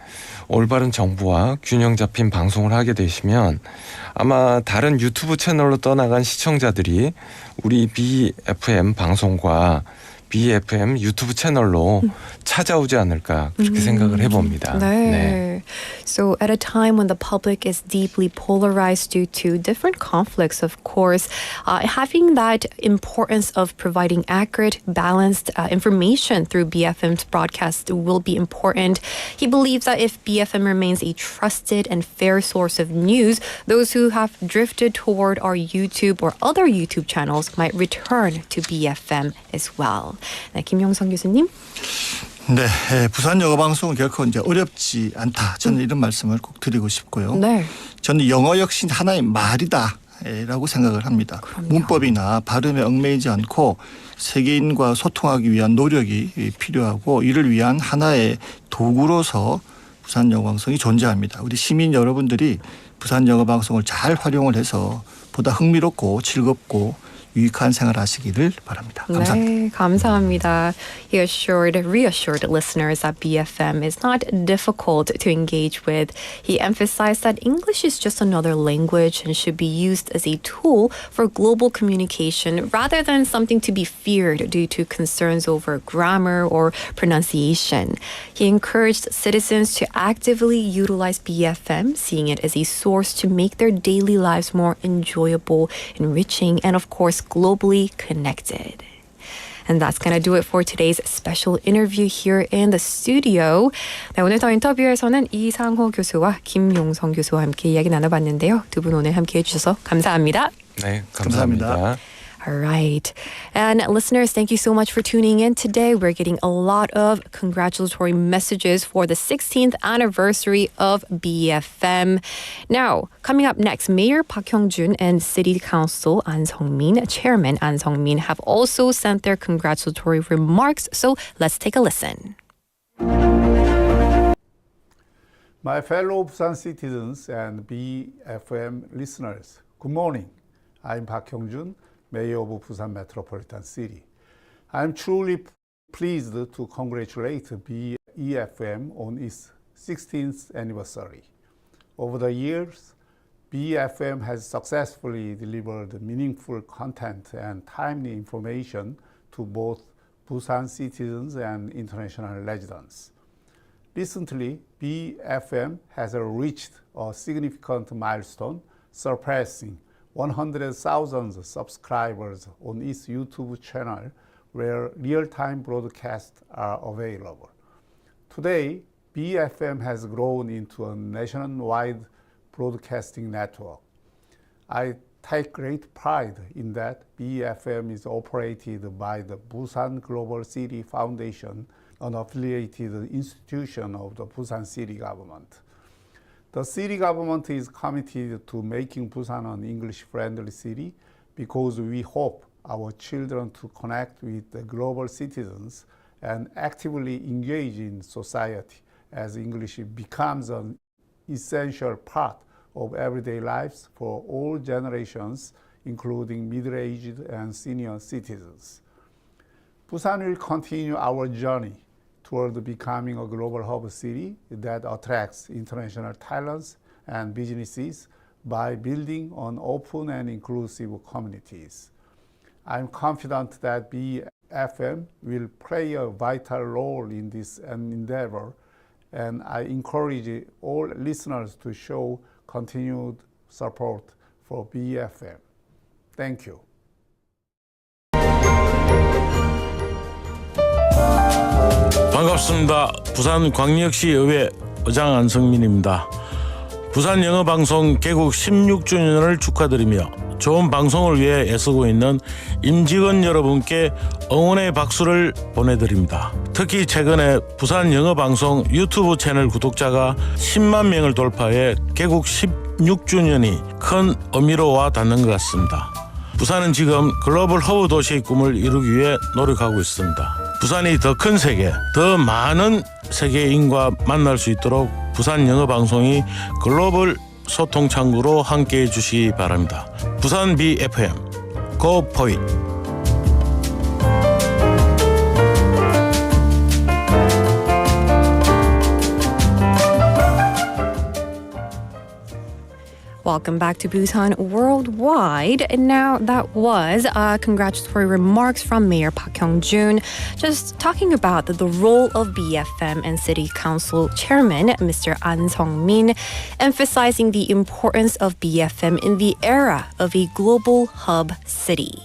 [SPEAKER 6] 올바른 정부와 균형 잡힌 방송을 하게 되시면 아마 다른 유튜브 채널로 떠나간 시청자들이 우리 BeFM 방송과 BeFM 유튜브 채널로 찾아오지 않을까 그렇게 생각을 해봅니다.
[SPEAKER 5] 네. So at a time when the public is deeply polarized due to different conflicts, of course, having that importance of providing accurate, balanced information through BeFM's broadcast will be important. He believes that if BeFM remains a trusted and fair source of news, those who have drifted toward our YouTube or other YouTube channels might return to BeFM as well. 네, 김용성 교수님.
[SPEAKER 7] 네, 부산 영어 방송은 결코 이제 어렵지 않다. 저는 이런 말씀을 꼭 드리고 싶고요.
[SPEAKER 5] 네.
[SPEAKER 7] 저는 영어 역시 하나의 말이다라고 생각을 합니다.
[SPEAKER 5] 그럼요.
[SPEAKER 7] 문법이나 발음에 얽매이지 않고 세계인과 소통하기 위한 노력이 필요하고 이를 위한 하나의 도구로서 부산 영어 방송이 존재합니다. 우리 시민 여러분들이 부산 영어 방송을 잘 활용을 해서 보다 흥미롭고 즐겁고 유익한 생활하시기를 바랍니다. 감사합니다.
[SPEAKER 5] 네, 감사합니다. He reassured listeners that BeFM is not difficult to engage with. He emphasized that English is just another language and should be used as a tool for global communication rather than something to be feared due to concerns over grammar or pronunciation. He encouraged citizens to actively utilize BeFM, seeing it as a source to make their daily lives more enjoyable, enriching, and of course, globally connected. And that's going to do it for today's special interview here in the studio. 네, 오늘 더 인터뷰에서는 이상호 교수와 김용성 교수와 함께 이야기 나눠봤는데요. 두 분 오늘 함께 해주셔서 감사합니다.
[SPEAKER 6] 네, 감사합니다.
[SPEAKER 5] All right. And listeners, thank you so much for tuning in today. We're getting a lot of congratulatory messages for the 16th anniversary of BeFM. Now, coming up next, Mayor Park Hyung-jun and City Council An Sung-min, Chairman An Sung-min, have also sent their congratulatory remarks. So let's take a listen.
[SPEAKER 8] My fellow Busan citizens and BeFM listeners, good morning. I'm Park Hyung-jun, Mayor of Busan Metropolitan City. I'm truly pleased to congratulate BeFM on its 16th anniversary. Over the years, BeFM has successfully delivered meaningful content and timely information to both Busan citizens and international residents. Recently, BeFM has reached a significant milestone, surpassing 100,000 subscribers on its YouTube channel where real-time broadcasts are available. Today, BeFM has grown into a nationwide broadcasting network. I take great pride in that BeFM is operated by the Busan Global City Foundation, an affiliated institution of the Busan City government. The city government is committed to making Busan an English-friendly city because we hope our children to connect with the global citizens and actively engage in society as English becomes an essential part of everyday lives for all generations, including middle-aged and senior citizens. Busan will continue our journey toward becoming a global hub city that attracts international talents and businesses by building on open and inclusive communities. I'm confident that BeFM will play a vital role in this endeavor, and I encourage all listeners to show continued support for BeFM. Thank you.
[SPEAKER 9] 반갑습니다. 부산광역시 의회 의장 안성민입니다. 부산 영어방송 개국 16주년을 축하드리며 좋은 방송을 위해 애쓰고 있는 임직원 여러분께 응원의 박수를 보내드립니다. 특히 최근에 부산 영어방송 유튜브 채널 구독자가 10만 명을 돌파해 개국 16주년이 큰 의미로 와 닿는 것 같습니다. 부산은 지금 글로벌 허브 도시의 꿈을 이루기 위해 노력하고 있습니다. 부산이 더 큰 세계, 더 많은 세계인과 만날 수 있도록 부산 영어방송이 글로벌 소통 창구로 함께해 주시기 바랍니다. 부산 BeFM, Go for it!
[SPEAKER 5] Welcome back to Busan Worldwide. And now that was congratulatory remarks from Mayor Park Hyung-jun, just talking about the role of BeFM and City Council Chairman Mr. An Sung-min, emphasizing the importance of BeFM in the era of a global hub city.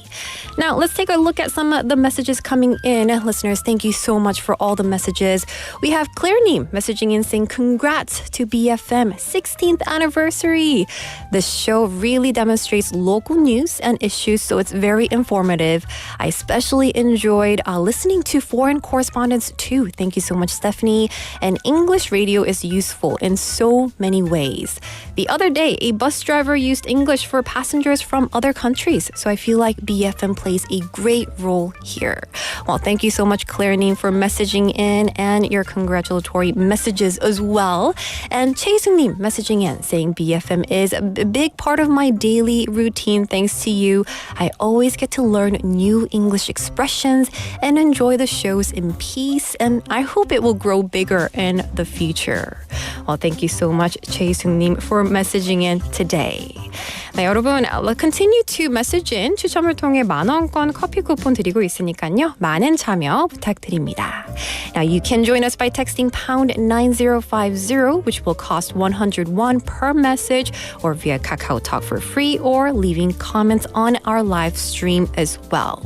[SPEAKER 5] Now, let's take a look at some of the messages coming in. Listeners, thank you so much for all the messages. We have Claire Neem messaging in saying, congrats to BeFM 16th anniversary. The show really demonstrates local news and issues, so it's very informative. I especially enjoyed listening to foreign correspondents too. Thank you so much, Stephanie. And English radio is useful in so many ways. The other day, a bus driver used English for passengers from other countries, so I feel like BeFM plays a great role here. Well, thank you so much, Claire Neem, for messaging in and your congratulatory messages as well. And Chae Sung-nim messaging in saying BeFM is a big part of my daily routine thanks to you. I always get to learn new English expressions and enjoy the shows in peace, and I hope it will grow bigger in the future. Well, thank you so much, Chae Sung-nim, for messaging in today. 네, 여러분, continue to message in. 추첨을 통해 만원권 커피 쿠폰 드리고 있으니까요. 많은 참여 부탁드립니다. Now, you can join us by texting pound 9050, which will cost 100 won per message, or via Kakao Talk for free, or leaving comments on our live stream as well.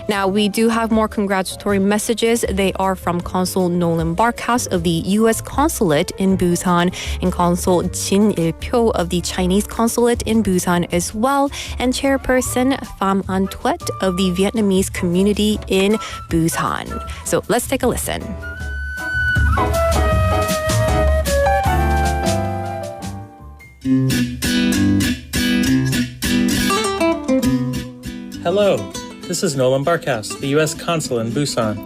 [SPEAKER 5] Now, we do have more congratulatory messages. They are from Consul Nolan Barkhouse of the U.S. Consulate in Busan and Consul Jin Il-pyo of the Chinese Consulate in Busan as well, and Chairperson Pham An Tuet of the Vietnamese community in Busan. So let's take a listen.
[SPEAKER 10] Hello, this is Nolan Barkhouse, the U.S. Consul in Busan.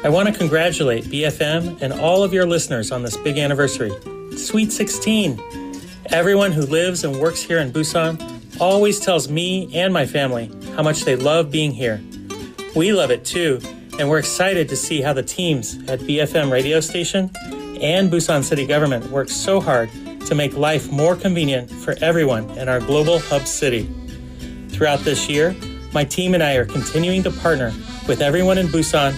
[SPEAKER 10] I want to congratulate BeFM and all of your listeners on this big anniversary. Sweet 16! Everyone who lives and works here in Busan always tells me and my family how much they love being here. We love it too, and we're excited to see how the teams at BeFM radio station and Busan city government work so hard to make life more convenient for everyone in our global hub city. Throughout this year, my team and I are continuing to partner with everyone in Busan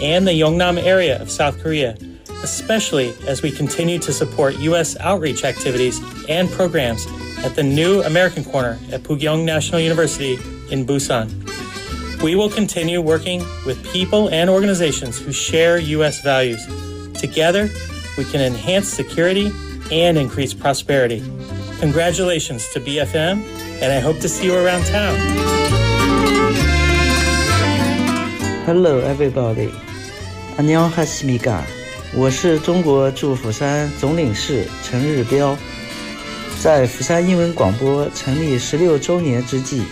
[SPEAKER 10] and the Yeongnam area of South Korea, especially as we continue to support U.S. outreach activities and programs at the new American Corner at Pugyong National University in Busan. We will continue working with people and organizations who share U.S. values. Together, we can enhance security and increase prosperity. Congratulations to BeFM, and I hope to see you around town.
[SPEAKER 11] Hello, everybody. 안녕하십니까. 我是中国驻釜山总领事陈日标。在釜山英文广播成立16周年之际，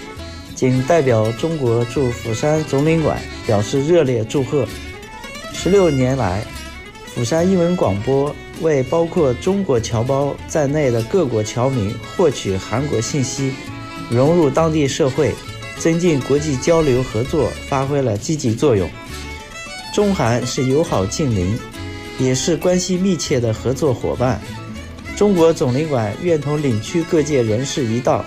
[SPEAKER 11] 仅代表中国驻釜山总领馆表示热烈祝贺。16年来，釜山英文广播为包括中国侨胞在内的各国侨民获取韩国信息，融入当地社会，增进国际交流合作发挥了积极作用。中韩是友好近邻，也是关系密切的合作伙伴。中国总领馆愿同领区各界人士一道，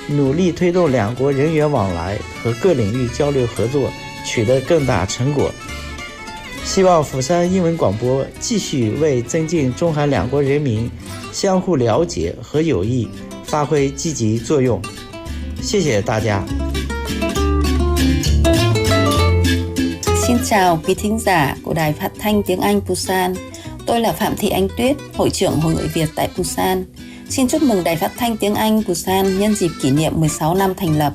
[SPEAKER 11] 努力推动两国人员往来和各领域交流合作取得更大成果。希望釜山英文广播继续为增进中韩两国人民相互了解和友谊发挥积极作用。谢谢大家。
[SPEAKER 12] Xin chào quý thính giả của Đài Phát thanh Tiếng Anh Busan. Tôi là Phạm Thị Ánh Tuyết, Hội trưởng Hội người Việt tại Busan. Xin chúc mừng Đài Phát thanh Tiếng Anh Busan nhân dịp kỷ niệm 16 năm thành lập.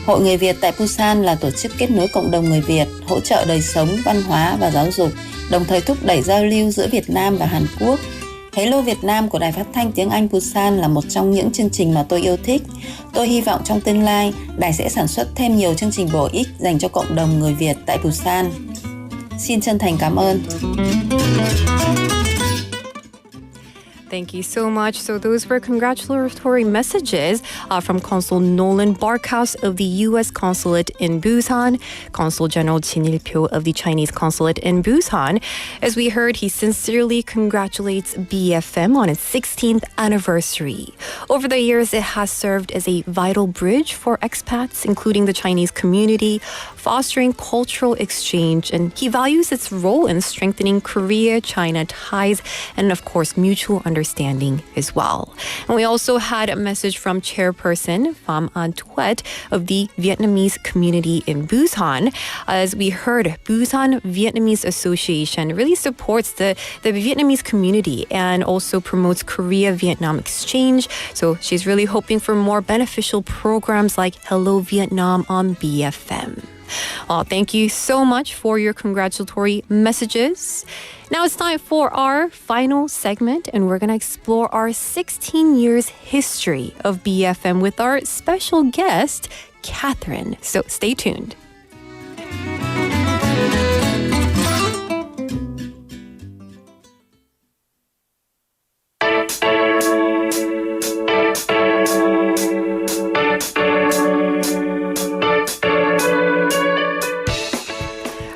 [SPEAKER 12] Hội người Việt tại Busan là tổ chức kết nối cộng đồng người Việt, hỗ trợ đời sống, văn hóa và giáo dục, đồng thời thúc đẩy giao lưu giữa Việt Nam và Hàn Quốc. Hello Việt Nam của Đài Phát thanh Tiếng Anh Busan là một trong những chương trình mà tôi yêu thích. Tôi hy vọng trong tương lai, đài sẽ sản xuất thêm nhiều chương trình bổ ích dành cho cộng đồng người Việt tại Busan. Xin chân thành cảm ơn.
[SPEAKER 5] Thank you so much. So those were congratulatory messages from Consul Nolan Barkhouse of the U.S. Consulate in Busan, Consul General Jin Il-pyo of the Chinese Consulate in Busan. As we heard, he sincerely congratulates BeFM on its 16th anniversary. Over the years, it has served as a vital bridge for expats, including the Chinese community, fostering cultural exchange, and he values its role in strengthening Korea-China ties and, of course, mutual understanding as well. And we also had a message from Chairperson Pham An Tuet of the Vietnamese community in Busan. As we heard, Busan Vietnamese Association really supports the Vietnamese community and also promotes Korea-Vietnam exchange. So she's really hoping for more beneficial programs like Hello Vietnam on BeFM. Well, thank you so much for your congratulatory messages. Now it's time for our final segment, and we're going to explore our 16 years history of BeFM with our special guest, Catherine. So stay tuned.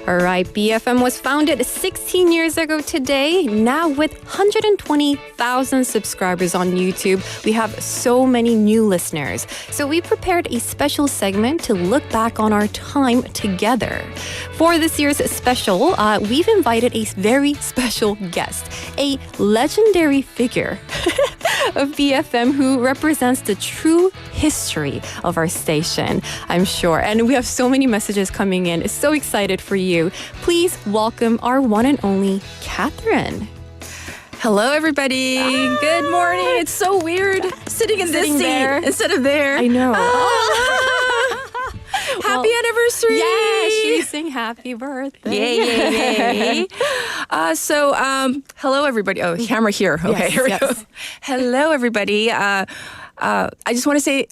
[SPEAKER 5] All right, BeFM was founded 16 years ago today. Now with 120,000 subscribers on YouTube, we have so many new listeners. So we prepared a special segment to look back on our time together. For this year's special, we've invited a very special guest, a legendary figure of BeFM who represents the true history of our station, I'm sure. And we have so many messages coming in. So excited for you. Please welcome our one and only Catherine.
[SPEAKER 3] Hello, everybody. Good morning. It's so weird sitting in this seat
[SPEAKER 5] there
[SPEAKER 3] instead of there.
[SPEAKER 5] I know.
[SPEAKER 3] Happy anniversary.
[SPEAKER 5] Yeah, she's saying happy birthday.
[SPEAKER 3] Yay. Hello, everybody. Oh, camera here. Okay,
[SPEAKER 5] Yes,
[SPEAKER 3] here we
[SPEAKER 5] yes.
[SPEAKER 3] go. Hello, everybody. I just want to say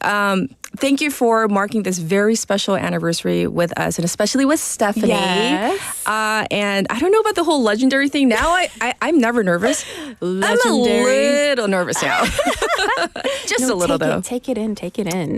[SPEAKER 3] thank you for marking this very special anniversary with us, and especially with Stephanie.
[SPEAKER 5] Yes.
[SPEAKER 3] And I don't know about the whole legendary thing. Now I'm never nervous.
[SPEAKER 5] Legendary.
[SPEAKER 3] I'm a little nervous now. Just a little, though.
[SPEAKER 5] Take it in.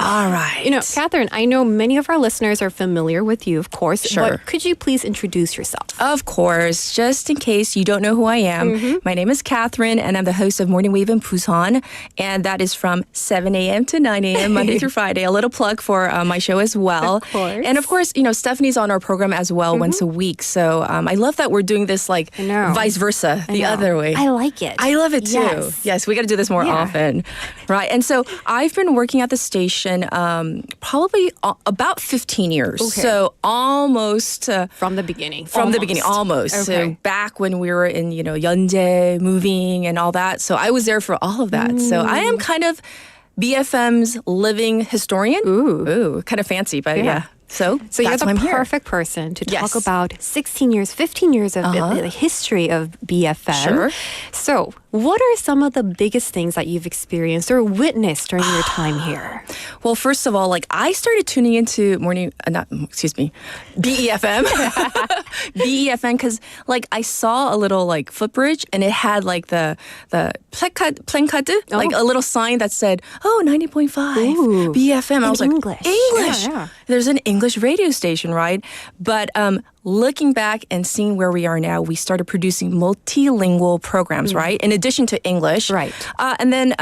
[SPEAKER 3] All right.
[SPEAKER 5] You know, Catherine, I know many of our listeners are familiar with you, of course.
[SPEAKER 3] Sure.
[SPEAKER 5] But could you please introduce yourself?
[SPEAKER 3] Of course. Just in case you don't know who I am, my name is Catherine, and I'm the host of Morning Wave in Busan. And that is from 7 a.m. to 9 a.m. Monday through Friday. A little plug for my show as well.
[SPEAKER 5] Of course.
[SPEAKER 3] And of course, you know, Stephanie's on our program as well once a week. So I love that we're doing this like
[SPEAKER 5] I know.
[SPEAKER 3] vice versa, the other way.
[SPEAKER 5] I like it.
[SPEAKER 3] I love it too.
[SPEAKER 5] Yes.
[SPEAKER 3] We got to do this more often. Right. And so I've been working at the station probably about 15 years.
[SPEAKER 5] Okay.
[SPEAKER 3] So almost
[SPEAKER 5] From the beginning.
[SPEAKER 3] from the beginning, almost. So
[SPEAKER 5] Okay.
[SPEAKER 3] back when we were in, you know, Yeonjae, moving and all that. So I was there for all of that. So I am kind of BFM's living historian. Ooh, kind of fancy, but yeah. So
[SPEAKER 5] So you're
[SPEAKER 3] that's
[SPEAKER 5] the
[SPEAKER 3] why I'm here.
[SPEAKER 5] perfect person to talk
[SPEAKER 3] Yes.
[SPEAKER 5] about 16 years, 15 years of the history of BFM.
[SPEAKER 3] Sure.
[SPEAKER 5] So what are some of the biggest things that you've experienced or witnessed during your time here?
[SPEAKER 3] Well, first of all, like I started tuning into BEFM, BEFM, because like I saw a little like footbridge and it had like the placard, like a little sign that said, 90.5
[SPEAKER 5] Ooh.
[SPEAKER 3] BFM. I was like,
[SPEAKER 5] English.
[SPEAKER 3] English.
[SPEAKER 5] Yeah.
[SPEAKER 3] There's an English radio station, right? But looking back and seeing where we are now, we started producing multilingual programs, right? In addition to English.
[SPEAKER 5] Right.
[SPEAKER 3] And then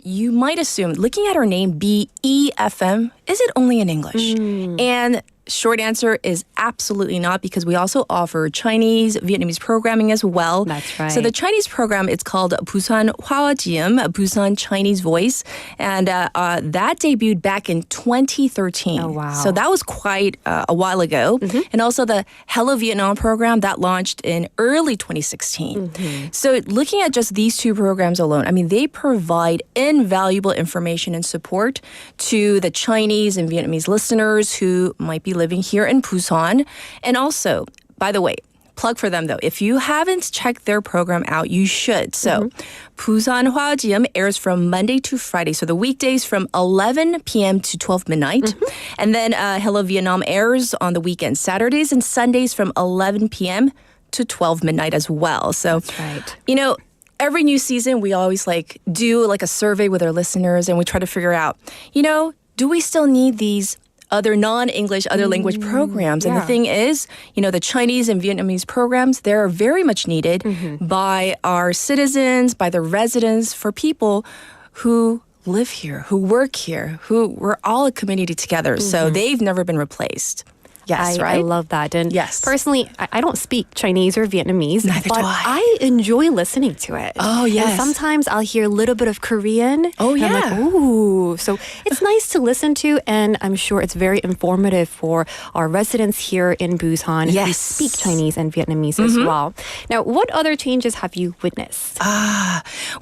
[SPEAKER 3] you might assume, looking at our name, BEFM, is it only in English? And
[SPEAKER 13] short answer is absolutely not, because we also offer Chinese, Vietnamese programming as well.
[SPEAKER 5] That's right.
[SPEAKER 13] So the Chinese program, it's called Busan Hwajium, Busan Chinese Voice. And that debuted back in 2013.
[SPEAKER 5] Oh, wow.
[SPEAKER 13] So that was quite a while ago. And also the Hello Vietnam program that launched in early 2016. So looking at just these two programs alone, I mean, they provide invaluable information and support to the Chinese and Vietnamese listeners who might be living here in Busan. And also, by the way, plug for them though, if you haven't checked their program out, you should. So Busan Hwajium airs from Monday to Friday, so the weekdays from 11 p.m. to 12 midnight. And then Hello Vietnam airs on the weekends, Saturdays and Sundays from 11 p.m. to 12 midnight as well. So,
[SPEAKER 5] That's right.
[SPEAKER 13] you know, every new season, we always do a survey with our listeners, and we try to figure out, do we still need these other non-English, other language programs? And the thing is, the Chinese and Vietnamese programs, they're very much needed by our citizens, by the residents, for people who live here, who work here, who we're all a community together. So they've never been replaced. Yes,
[SPEAKER 5] I
[SPEAKER 13] right?
[SPEAKER 5] love that. And
[SPEAKER 13] yes.
[SPEAKER 5] Personally, I don't speak Chinese or Vietnamese,
[SPEAKER 13] Neither
[SPEAKER 5] but
[SPEAKER 13] do I.
[SPEAKER 5] enjoy listening to it.
[SPEAKER 13] Oh, yes.
[SPEAKER 5] And sometimes I'll hear a little bit of Korean.
[SPEAKER 13] Oh,
[SPEAKER 5] and I'm
[SPEAKER 13] yeah.
[SPEAKER 5] like, ooh. So it's nice to listen to, and I'm sure it's very informative for our residents here in Busan who
[SPEAKER 13] Yes.
[SPEAKER 5] speak Chinese and Vietnamese as well. Now, what other changes have you witnessed?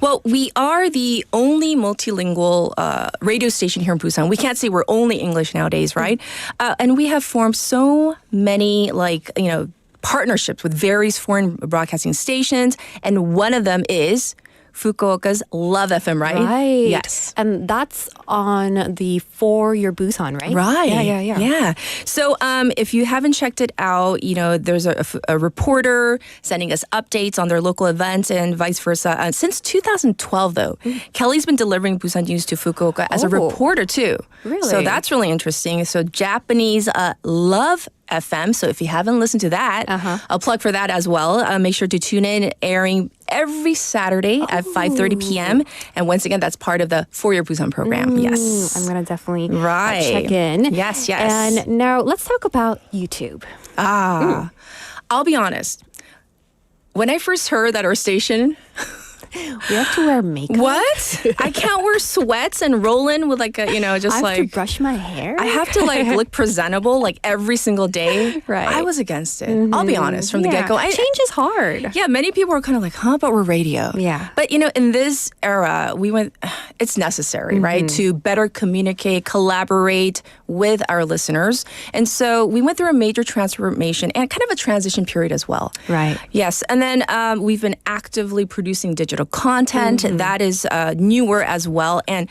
[SPEAKER 13] Well, we are the only multilingual radio station here in Busan. We can't say we're only English nowadays, right? And we have formed so many, partnerships with various foreign broadcasting stations. And one of them is Fukuoka's Love FM, right?
[SPEAKER 5] Right.
[SPEAKER 13] Yes.
[SPEAKER 5] And that's on the For Your Busan, right?
[SPEAKER 13] Right.
[SPEAKER 5] Yeah.
[SPEAKER 13] So if you haven't checked it out, there's a reporter sending us updates on their local events and vice versa. Since 2012, though, Kelly's been delivering Busan news to Fukuoka as a reporter, too.
[SPEAKER 5] Really?
[SPEAKER 13] So that's really interesting. So Japanese Love FM. So if you haven't listened to that, I'll plug for that as well. Make sure to tune in, airing every Saturday at 5:30 p.m. And once again, that's part of the For Your Busan program. Yes.
[SPEAKER 5] I'm going to definitely
[SPEAKER 13] Right.
[SPEAKER 5] check in.
[SPEAKER 13] Yes.
[SPEAKER 5] And now let's talk about YouTube.
[SPEAKER 13] I'll be honest. When I first heard that our station...
[SPEAKER 5] We have to wear makeup.
[SPEAKER 13] What? I can't wear sweats and roll in with
[SPEAKER 5] I have to brush my hair.
[SPEAKER 13] I have to look presentable every single day.
[SPEAKER 5] Right.
[SPEAKER 13] I was against it. I'll be honest from the get-go.
[SPEAKER 5] Change is hard.
[SPEAKER 13] Yeah, many people are kind of like, but we're radio.
[SPEAKER 5] Yeah.
[SPEAKER 13] But in this era, it's necessary, right? To better communicate, collaborate with our listeners. And so we went through a major transformation and kind of a transition period as well.
[SPEAKER 5] Right.
[SPEAKER 13] Yes. And then we've been actively producing digital content that is newer as well. And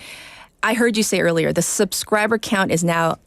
[SPEAKER 13] I heard you say earlier, the subscriber count is now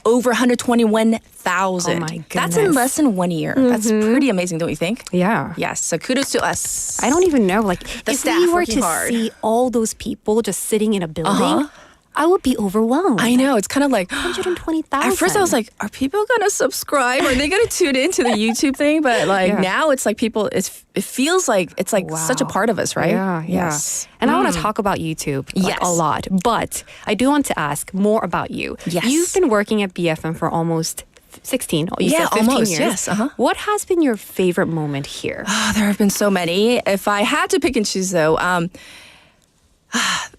[SPEAKER 13] over 121,000.
[SPEAKER 5] Oh my goodness.
[SPEAKER 13] That's in less than 1 year. That's pretty amazing, don't you think?
[SPEAKER 5] Yeah.
[SPEAKER 13] Yes. So kudos to us.
[SPEAKER 5] I don't even know.
[SPEAKER 13] The
[SPEAKER 5] if
[SPEAKER 13] staff
[SPEAKER 5] we were
[SPEAKER 13] working
[SPEAKER 5] to
[SPEAKER 13] hard.
[SPEAKER 5] see all those people just sitting in a building, I would be overwhelmed.
[SPEAKER 13] I know. It's kind of like
[SPEAKER 5] 120,000.
[SPEAKER 13] At first, I was like, "Are people gonna subscribe? Are they gonna tune into the YouTube thing?" But now, it's like people. It feels like it's such a part of us, right?
[SPEAKER 5] Yeah.
[SPEAKER 13] Yes.
[SPEAKER 5] And I want to talk about YouTube a lot, but I do want to ask more about you.
[SPEAKER 13] Yes.
[SPEAKER 5] You've been working at BeFM for almost 16. You said 15
[SPEAKER 13] almost.
[SPEAKER 5] years.
[SPEAKER 13] Yes.
[SPEAKER 5] What has been your favorite moment here?
[SPEAKER 13] There have been so many. If I had to pick and choose, though.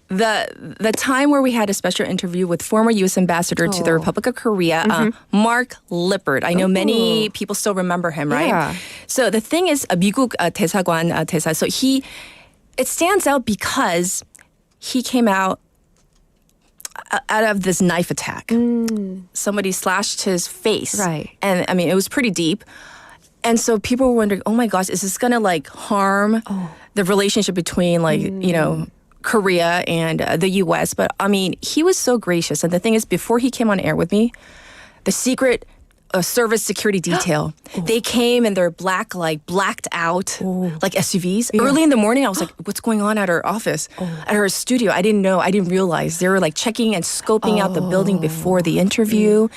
[SPEAKER 13] The time where we had a special interview with former U.S. Ambassador to the Republic of Korea, Mark Lippert. I know many people still remember him, right?
[SPEAKER 5] Yeah.
[SPEAKER 13] So the thing is, 미국 대사관 대사. So it stands out because he came out of this knife attack. Somebody slashed his face.
[SPEAKER 5] Right.
[SPEAKER 13] And I mean, it was pretty deep. And so people were wondering, oh my gosh, is this going to harm the relationship between Korea and the U.S.? But I mean, he was so gracious. And the thing is, before he came on air with me, the Secret Service security detail, they came in their blacked out SUVs.
[SPEAKER 5] Yeah.
[SPEAKER 13] Early in the morning, I was like, what's going on at our office, at our studio? I didn't know. I didn't realize. They were checking and scoping out the building before the interview.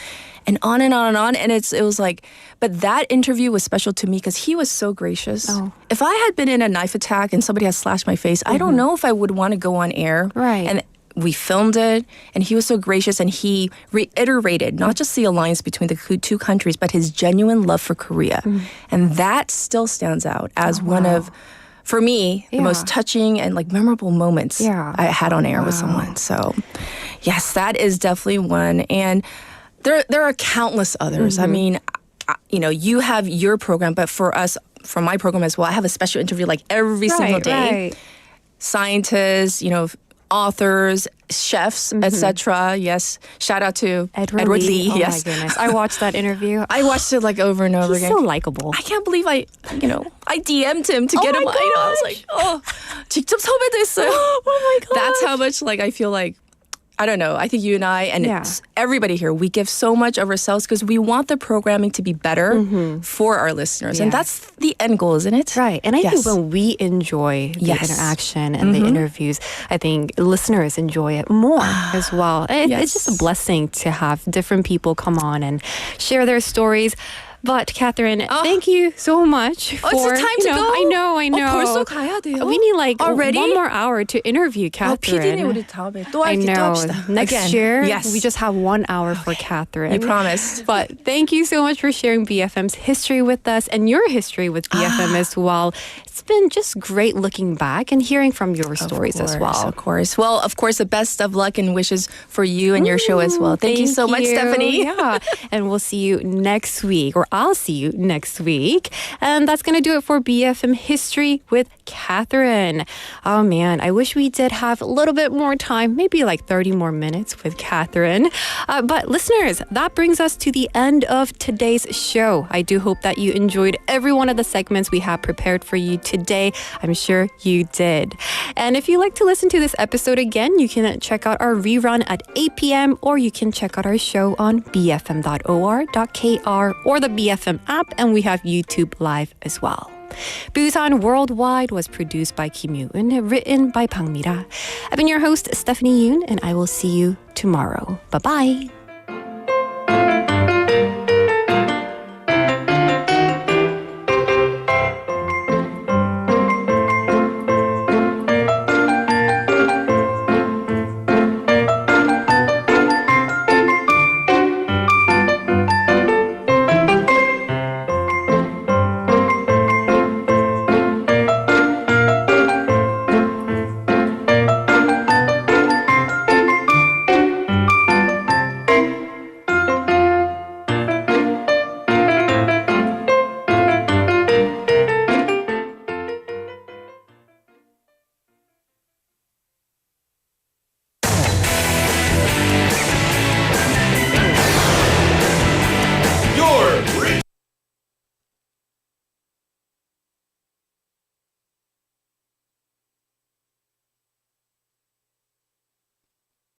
[SPEAKER 13] And on and on and on. And it was but that interview was special to me because he was so gracious. If I had been in a knife attack and somebody had slashed my face, I don't know if I would want to go on air.
[SPEAKER 5] Right.
[SPEAKER 13] And we filmed it, and he was so gracious, and he reiterated not just the alliance between the two countries, but his genuine love for Korea. And that still stands out as one of, for me, the most touching and like memorable moments I had on air with someone. So yes, that is definitely one. And there are countless others. I mean, you know, you have your program, but for us, for my program as well, I have a special interview like every single day. Scientists, you know, authors, chefs, etc. Yes, shout out to Edward Lee.
[SPEAKER 5] Oh
[SPEAKER 13] yes,
[SPEAKER 5] my goodness, I watched that interview.
[SPEAKER 13] I watched it like over and over
[SPEAKER 5] He's
[SPEAKER 13] again.
[SPEAKER 5] so likable.
[SPEAKER 13] I can't believe I DM'd him to get him. I know, I was like, 직접 섭외됐어요.
[SPEAKER 5] Oh my god,
[SPEAKER 13] that's how much like I feel like. I don't know. I think you and I and everybody here, we give so much of ourselves because we want the programming to be better for our listeners. And that's the end goal, isn't it?
[SPEAKER 5] Right. And I think when we enjoy the interaction and the interviews, I think listeners enjoy it more as well. It's just a blessing to have different people come on and share their stories. But Catherine, thank you so much for.
[SPEAKER 13] It's time to go.
[SPEAKER 5] I know.
[SPEAKER 13] 벌써 가야 돼요?
[SPEAKER 5] We need like
[SPEAKER 13] already?
[SPEAKER 5] one more hour to interview Catherine.
[SPEAKER 13] PD님 우리 다음에 또
[SPEAKER 5] I
[SPEAKER 13] 할게 또
[SPEAKER 5] know.
[SPEAKER 13] 합시다.
[SPEAKER 5] Next
[SPEAKER 13] Again.
[SPEAKER 5] year,
[SPEAKER 13] yes.
[SPEAKER 5] we just have 1 hour for Catherine.
[SPEAKER 13] You promised.
[SPEAKER 5] But thank you so much for sharing BFM's history with us and your history with BFM as well. It's been just great looking back and hearing from your stories as well.
[SPEAKER 13] Of course. Well, of course, the best of luck and wishes for you and your show as well. Thank you so much, Stephanie.
[SPEAKER 5] Yeah. And we'll see you next week, or I'll see you next week. And that's going to do it for BFM History with Catherine. Oh man, I wish we did have a little bit more time, maybe like 30 more minutes with Catherine. But listeners, that brings us to the end of today's show. I do hope that you enjoyed every one of the segments we have prepared for you today. I'm sure you did. And if you like to listen to this episode again, you can check out our rerun at 8 p.m. or you can check out our show on bfm.or.kr or the BFM app, and we have YouTube Live as well. Busan Worldwide was produced by Kim Yoo-eun, written by Bang Mira. I've been your host, Stephanie Yoon, and I will see you tomorrow. Bye-bye.